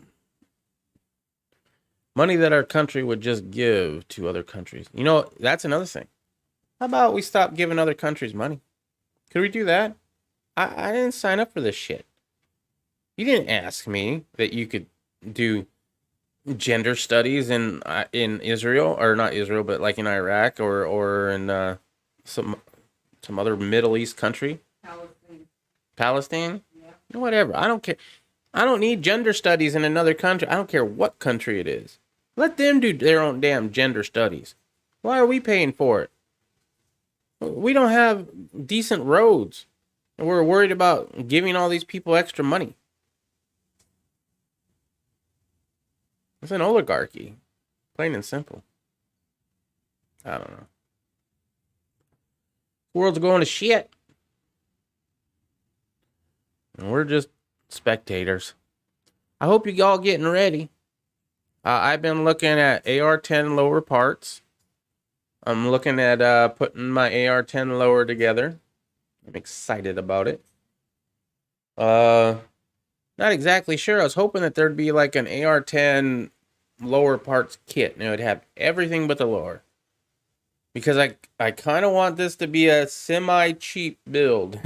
Money that our country would just give to other countries. You know, that's another thing. How about we stop giving other countries money? Could we do that? I didn't sign up for this shit. You didn't ask me that you could do gender studies in Israel, or not Israel, but like in Iraq or in some other Middle East country. Palestine? Yeah. Whatever. I don't care. I don't need gender studies in another country. I don't care what country it is. Let them do their own damn gender studies. Why are we paying for it? We don't have decent roads. And we're worried about giving all these people extra money. It's an oligarchy. Plain and simple. I don't know. The world's going to shit. And we're just spectators. I hope you all getting ready. I've been looking at AR-10 lower parts. I'm looking at putting my AR-10 lower together. I'm excited about it. Not exactly sure. I was hoping that there'd be like an AR-10 lower parts kit, and it would have everything but the lower. Because I kind of want this to be a semi-cheap build.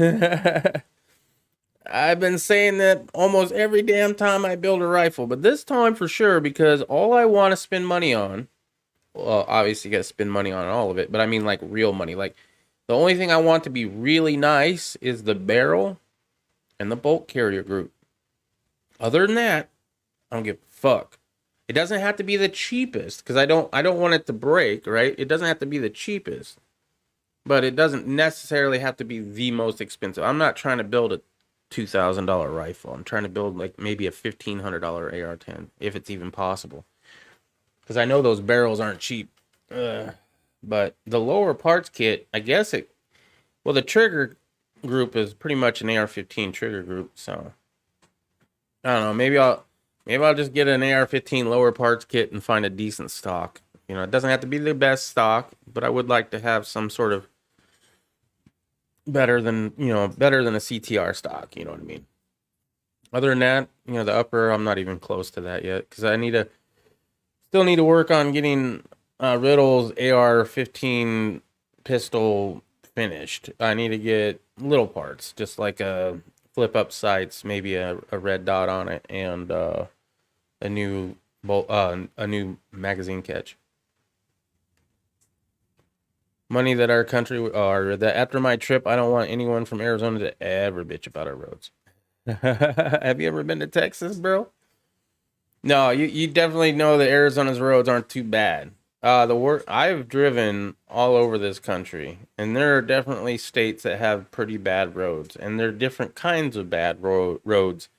I've been saying that almost every damn time I build a rifle, but this time for sure, because all I want to spend money on, well, obviously you got to spend money on all of it, but I mean like real money. Like the only thing I want to be really nice is the barrel and the bolt carrier group. Other than that, I don't give a fuck. It doesn't have to be the cheapest, because I don't want it to break, right? It doesn't have to be the cheapest, but it doesn't necessarily have to be the most expensive. I'm not trying to build a $2,000 rifle. I'm trying to build like maybe a $1,500 AR-10, if it's even possible, because I know those barrels aren't cheap. But the lower parts kit, I guess the trigger group is pretty much an AR-15 trigger group, so I don't know. Maybe I'll just get an AR-15 lower parts kit and find a decent stock. You know, it doesn't have to be the best stock, but I would like to have some sort of better than a CTR stock. You know what I mean? Other than that, the upper, I'm not even close to that yet, because I still need to work on getting Riddle's AR-15 pistol finished. I need to get little parts, just like a flip up sights, maybe a red dot on it, and a new magazine catch. Money that our country, or that after my trip, I don't want anyone from Arizona to ever bitch about our roads. Have you ever been to Texas, bro? No, you definitely know that Arizona's roads aren't too bad. I've driven all over this country, and there are definitely states that have pretty bad roads, and there are different kinds of bad roads.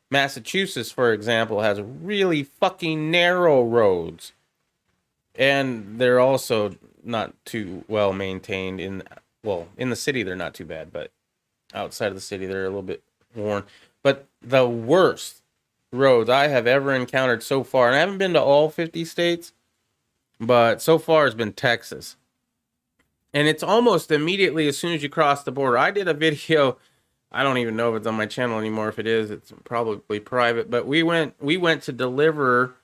Massachusetts, for example, has really fucking narrow roads, and they're also not too well maintained. In the city they're not too bad, but outside of the city they're a little bit worn. But the worst roads I have ever encountered so far, and I haven't been to all 50 states, but so far has been Texas. And it's almost immediately as soon as you cross the border. I did a video, I don't even know if it's on my channel anymore. If it is, it's probably private, but we went to deliver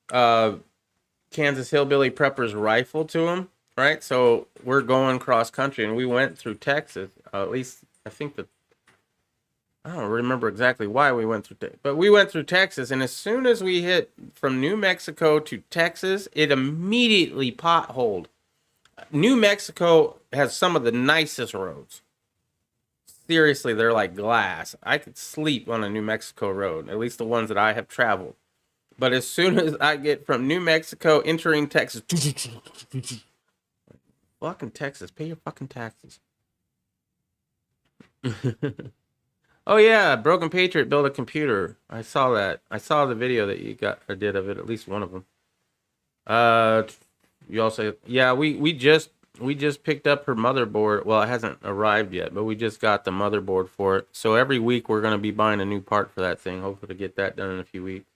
Kansas Hillbilly Prepper's rifle to him, right? So we're going cross country, and we went through Texas. At least I think I don't remember exactly why we went through Texas, but we went through Texas, and as soon as we hit from New Mexico to Texas, it immediately potholed. New Mexico has some of the nicest roads. Seriously, they're like glass. I could sleep on a New Mexico road, at least the ones that I have traveled. But as soon as I get from New Mexico entering Texas, fucking Texas, pay your fucking taxes. Oh yeah, Broken Patriot built a computer. I saw that. I saw the video that you got or did of it. At least one of them. You also yeah. We just picked up her motherboard. Well, it hasn't arrived yet, but we just got the motherboard for it. So every week we're gonna be buying a new part for that thing. Hopefully to get that done in a few weeks.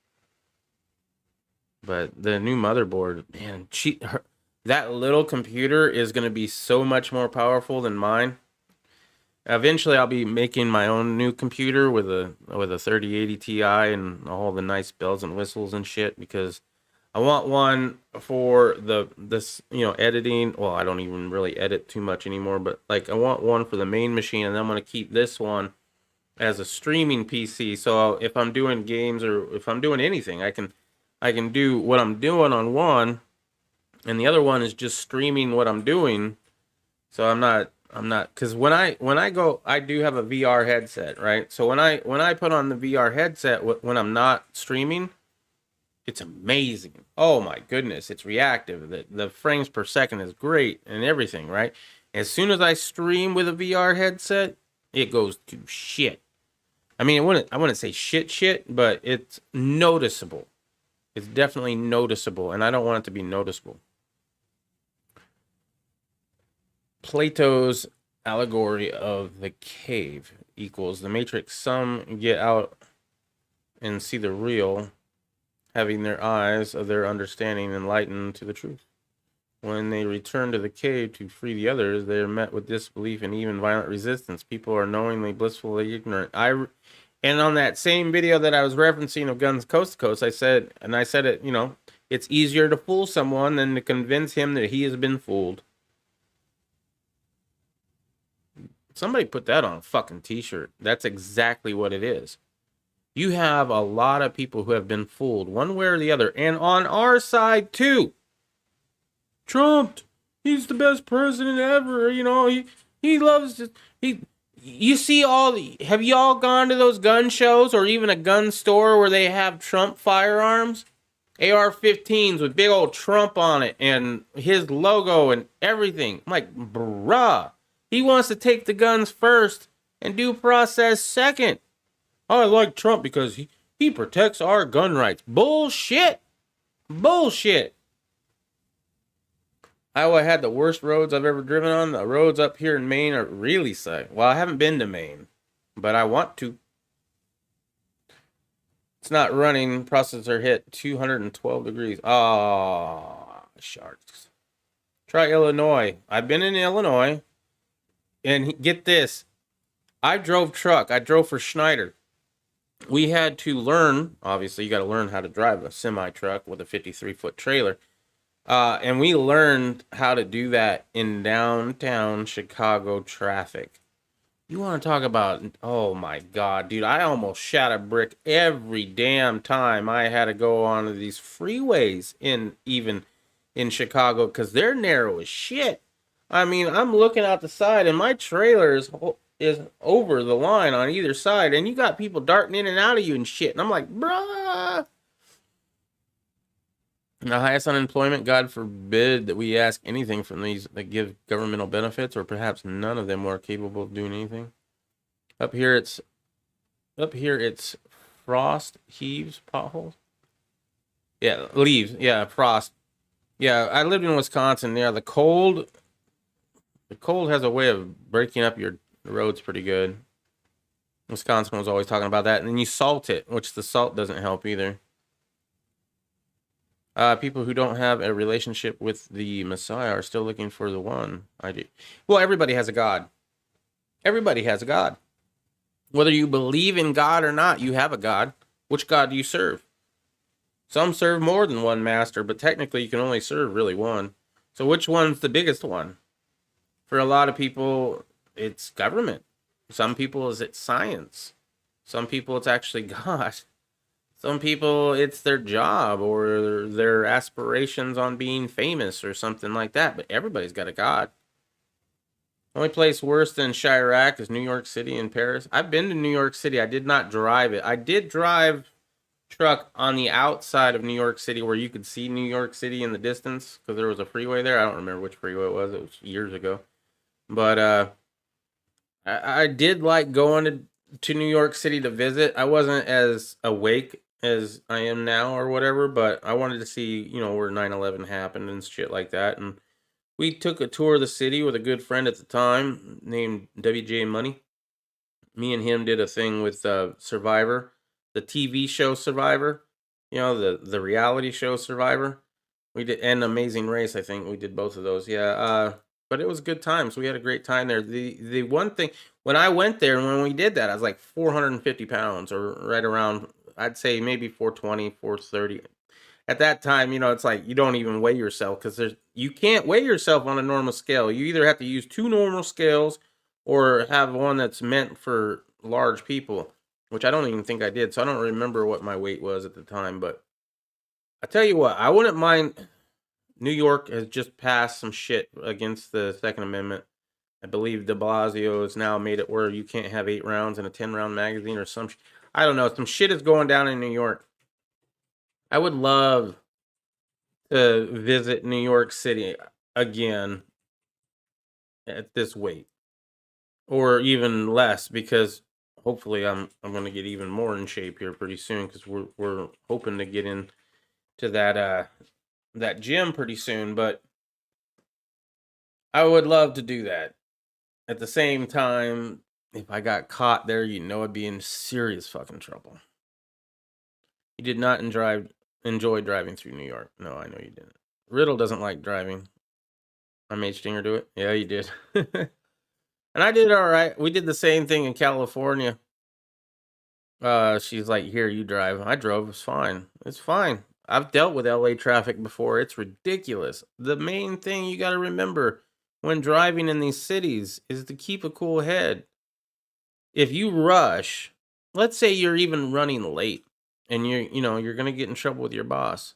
But the new motherboard, man, that little computer is gonna be so much more powerful than mine. Eventually, I'll be making my own new computer with a 3080 Ti and all the nice bells and whistles and shit because I want one for this editing. Well, I don't even really edit too much anymore, but like I want one for the main machine, and I'm gonna keep this one as a streaming PC. So if I'm doing games or if I'm doing anything, I can do what I'm doing on one, and the other one is just streaming what I'm doing. So I'm not because when I go, I do have a VR headset, right? So when I put on the VR headset when I'm not streaming, it's amazing. Oh my goodness, it's reactive. The frames per second is great and everything, right? As soon as I stream with a VR headset, it goes to shit. I mean, I wouldn't say shit, but it's noticeable. It's definitely noticeable, and I don't want it to be noticeable. Plato's allegory of the cave equals the matrix. Some get out and see the real, having their eyes of their understanding enlightened to the truth. When they return to the cave to free the others, they are met with disbelief and even violent resistance. People are knowingly, blissfully ignorant. And on that same video that I was referencing of Guns Coast to Coast, I said it, it's easier to fool someone than to convince him that he has been fooled. Somebody put that on a fucking t-shirt. That's exactly what it is. You have a lot of people who have been fooled one way or the other. And on our side, too. Trump, he's the best president ever. He loves it. You see have you all gone to those gun shows or even a gun store where they have Trump firearms? AR-15s with big old Trump on it and his logo and everything. I'm like, bruh. He wants to take the guns first and due process second. I like Trump because he protects our gun rights. Bullshit. Bullshit. Iowa had the worst roads I've ever driven on. The roads up here in Maine are really sick. Well, I haven't been to Maine, but I want to. It's not running. Processor hit 212 degrees. Oh, sharks. Try Illinois. I've been in Illinois. And get this, I drove truck. I drove for Schneider. We had to learn, obviously, you got to learn how to drive a semi-truck with a 53-foot trailer. And we learned how to do that in downtown Chicago traffic. You want to talk about, oh my God, dude, I almost shot a brick every damn time I had to go onto these freeways even in Chicago because they're narrow as shit. I mean, I'm looking out the side, and my trailer is over the line on either side, and you got people darting in and out of you and shit. And I'm like, bruh. The highest unemployment, God forbid that we ask anything from these that give governmental benefits, or perhaps none of them are capable of doing anything. Up here it's frost, heaves, potholes. Yeah, leaves. Yeah, frost. Yeah, I lived in Wisconsin. Yeah, the cold has a way of breaking up your roads pretty good. Wisconsin was always talking about that. And then you salt it, which the salt doesn't help either. People who don't have a relationship with the Messiah are still looking for the one. I do. Well, everybody has a God. Everybody has a God. Whether you believe in God or not, you have a God. Which God do you serve? Some serve more than one master, but technically you can only serve really one. So which one's the biggest one? For a lot of people, it's government. Some people, it's science. Some people, it's actually God. Some people, it's their job or their aspirations on being famous or something like that. But everybody's got a God. Only place worse than Chirac is New York City and Paris. I've been to New York City. I did not drive it. I did drive truck on the outside of New York City where you could see New York City in the distance because there was a freeway there. I don't remember which freeway it was. It was years ago. But I did like going to New York City to visit. I wasn't as awake as I am now or whatever, but I wanted to see, where 9/11 happened and shit like that. And we took a tour of the city with a good friend at the time named WJ Money. Me and him did a thing with Survivor, the TV show Survivor, the reality show Survivor. We did, and Amazing Race, I think we did both of those. Yeah, but it was good times. We had a great time there. The one thing, when I went there and when we did that, I was like 450 pounds, or right around, I'd say maybe 420, 430. At that time, it's like you don't even weigh yourself because you can't weigh yourself on a normal scale. You either have to use two normal scales or have one that's meant for large people, which I don't even think I did. So I don't remember what my weight was at the time. But I tell you what, I wouldn't mind. New York has just passed some shit against the Second Amendment. I believe de Blasio has now made it where you can't have 8 rounds in a 10-round magazine or some. I don't know. Some shit is going down in New York. I would love to visit New York City again at this weight, or even less, because hopefully I'm going to get even more in shape here pretty soon, because we're hoping to get into that gym pretty soon. But I would love to do that. At the same time, if I got caught there, I'd be in serious fucking trouble. You did not enjoy driving through New York. No, I know you didn't. Riddle doesn't like driving. I made Stinger do it. Yeah, you did. And I did all right. We did the same thing in California. She's like, here, you drive. I drove. It's fine. It's fine. I've dealt with LA traffic before. It's ridiculous. The main thing you got to remember when driving in these cities is to keep a cool head. If you rush, let's say you're even running late and you're going to get in trouble with your boss.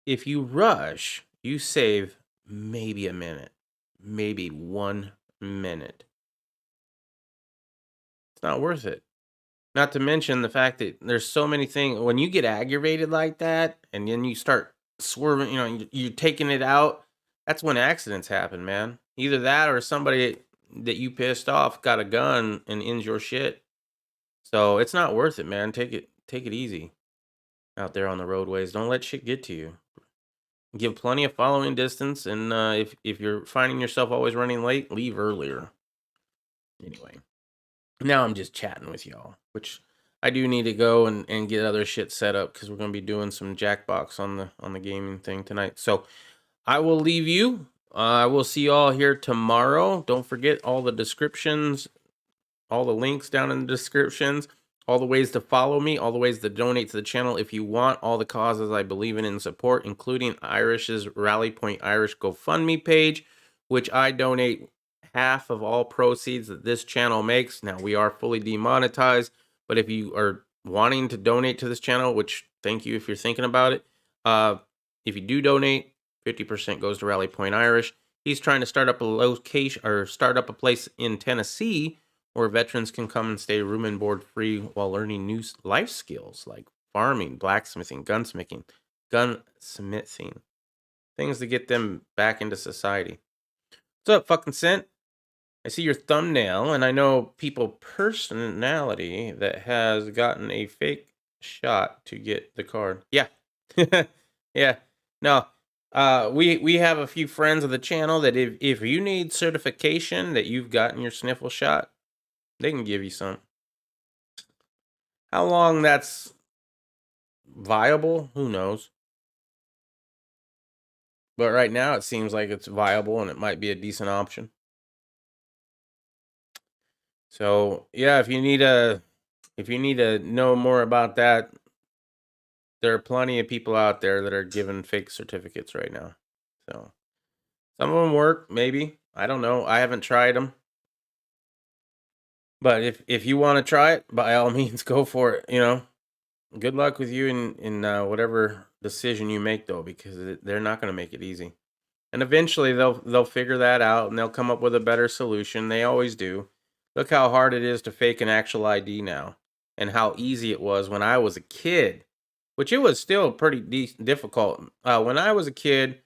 If you rush, you save maybe a minute, maybe 1 minute. It's not worth it. Not to mention the fact that there's so many things. When you get aggravated like that and then you start swerving, you're taking it out, that's when accidents happen, man. Either that or somebody that you pissed off got a gun and ends your shit. So it's not worth it, man. Take it easy out there on the roadways. Don't let shit get to you. Give plenty of following distance, and if you're finding yourself always running late, leave earlier. Anyway, now I'm just chatting with y'all, which I do need to go and get other shit set up, because we're going to be doing some Jackbox on the gaming thing tonight. So I will leave you. I will see y'all here tomorrow. Don't forget all the descriptions, all the links down in the descriptions, all the ways to follow me, all the ways to donate to the channel if you want, all the causes I believe in and support, including Irish's Rally Point Irish GoFundMe page, which I donate half of all proceeds that this channel makes. Now, we are fully demonetized, but if you are wanting to donate to this channel, which thank you if you're thinking about it, if you do donate, 50% goes to Rally Point Irish. He's trying to start up a location, or start up a place in Tennessee where veterans can come and stay room and board free while learning new life skills like farming, blacksmithing, gunsmithing, things to get them back into society. What's up, fucking Cent? I see your thumbnail, and I know personality that has gotten a fake shot to get the card. Yeah. Yeah. No. We have a few friends of the channel that if you need certification that you've gotten your sniffle shot, they can give you some. How long that's viable, who knows? But right now it seems like it's viable and it might be a decent option. So yeah, if you need to know more about that, there are plenty of people out there that are giving fake certificates right now. So some of them work, maybe. I don't know. I haven't tried them. But if you want to try it, by all means, go for it. Good luck with you in whatever decision you make, though, because they're not going to make it easy. And eventually they'll figure that out, and they'll come up with a better solution. They always do. Look how hard it is to fake an actual ID now, and how easy it was when I was a kid, which it was still pretty difficult. When I was a kid,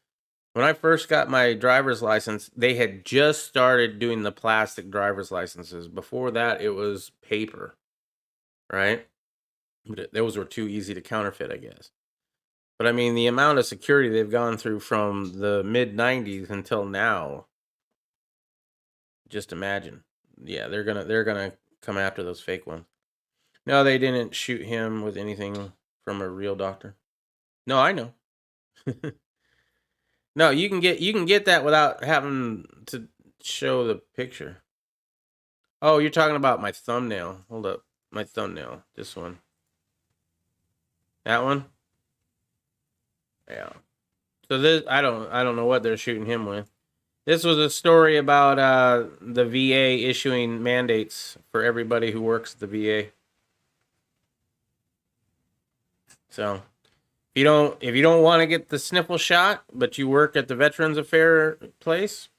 When I first got my driver's license, they had just started doing the plastic driver's licenses. Before that, it was paper, right? But those were too easy to counterfeit, I guess. But I mean, the amount of security they've gone through from the mid 90s until now, just imagine. Yeah, they're gonna come after those fake ones. No, they didn't shoot him with anything from a real doctor. No, I know. No, you can get that without having to show the picture. Oh, you're talking about my thumbnail. Hold up. My thumbnail. This one. That one? Yeah. So this I don't know what they're shooting him with. This was a story about the VA issuing mandates for everybody who works at the VA. So if you don't want to get the sniffle shot, but you work at the Veterans Affairs place,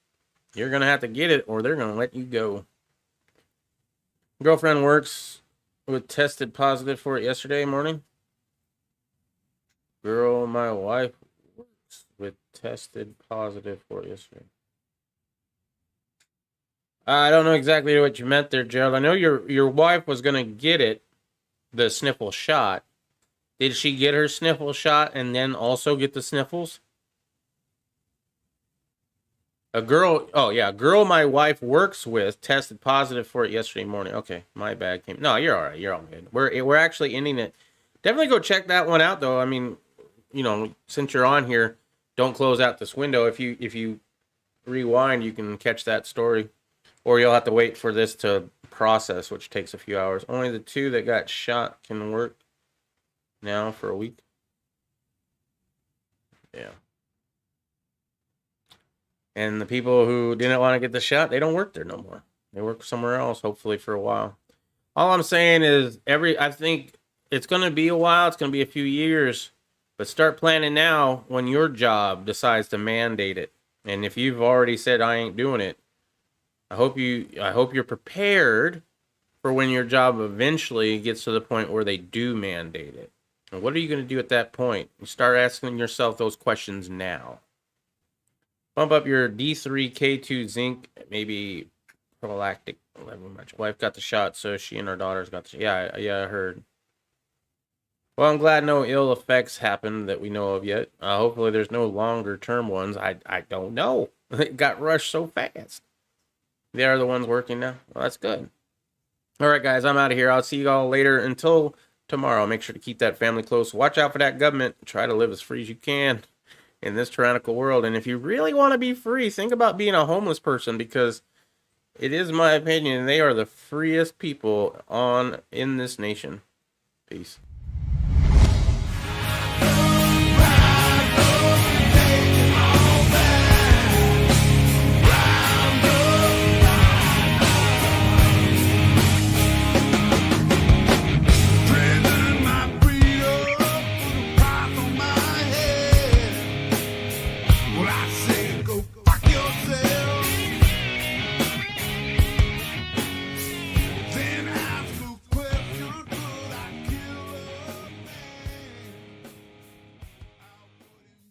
you're gonna have to get it, or they're gonna let you go. Girlfriend works with tested positive for it yesterday morning. Girl, my wife works with tested positive for it yesterday. I don't know exactly what you meant there, Gerald. I know your wife was gonna get it, the sniffle shot. Did she get her sniffle shot and then also get the sniffles? A girl my wife works with tested positive for it yesterday morning. Okay, my bad. No, you're all right. You're all good. We're actually ending it. Definitely go check that one out, though. I mean, since you're on here, don't close out this window. If you rewind, you can catch that story, or you'll have to wait for this to process, which takes a few hours. Only the 2 that got shot can work now for a week. Yeah. And the people who didn't want to get the shot, they don't work there no more. They work somewhere else, hopefully for a while. All I'm saying is I think it's going to be a while. It's going to be a few years. But start planning now when your job decides to mandate it. And if you've already said, I ain't doing it, I hope you're prepared for when your job eventually gets to the point where they do mandate it. And what are you going to do at that point? You start asking yourself those questions now. Bump up your D3, K2 zinc, maybe prophylactic level. My wife got the shot, so she and her daughters got the shot. Yeah, I heard. Well, I'm glad no ill effects happened that we know of yet. Hopefully there's no longer term ones. I don't know. It got rushed so fast. They are the ones working now. Well, that's good. All right, guys, I'm out of here. I'll see you all later. Until tomorrow, make sure to keep that family close. Watch out for that government. Try to live as free as you can in this tyrannical world. And if you really want to be free, think about being a homeless person, because it is my opinion they are the freest people in this nation. Peace.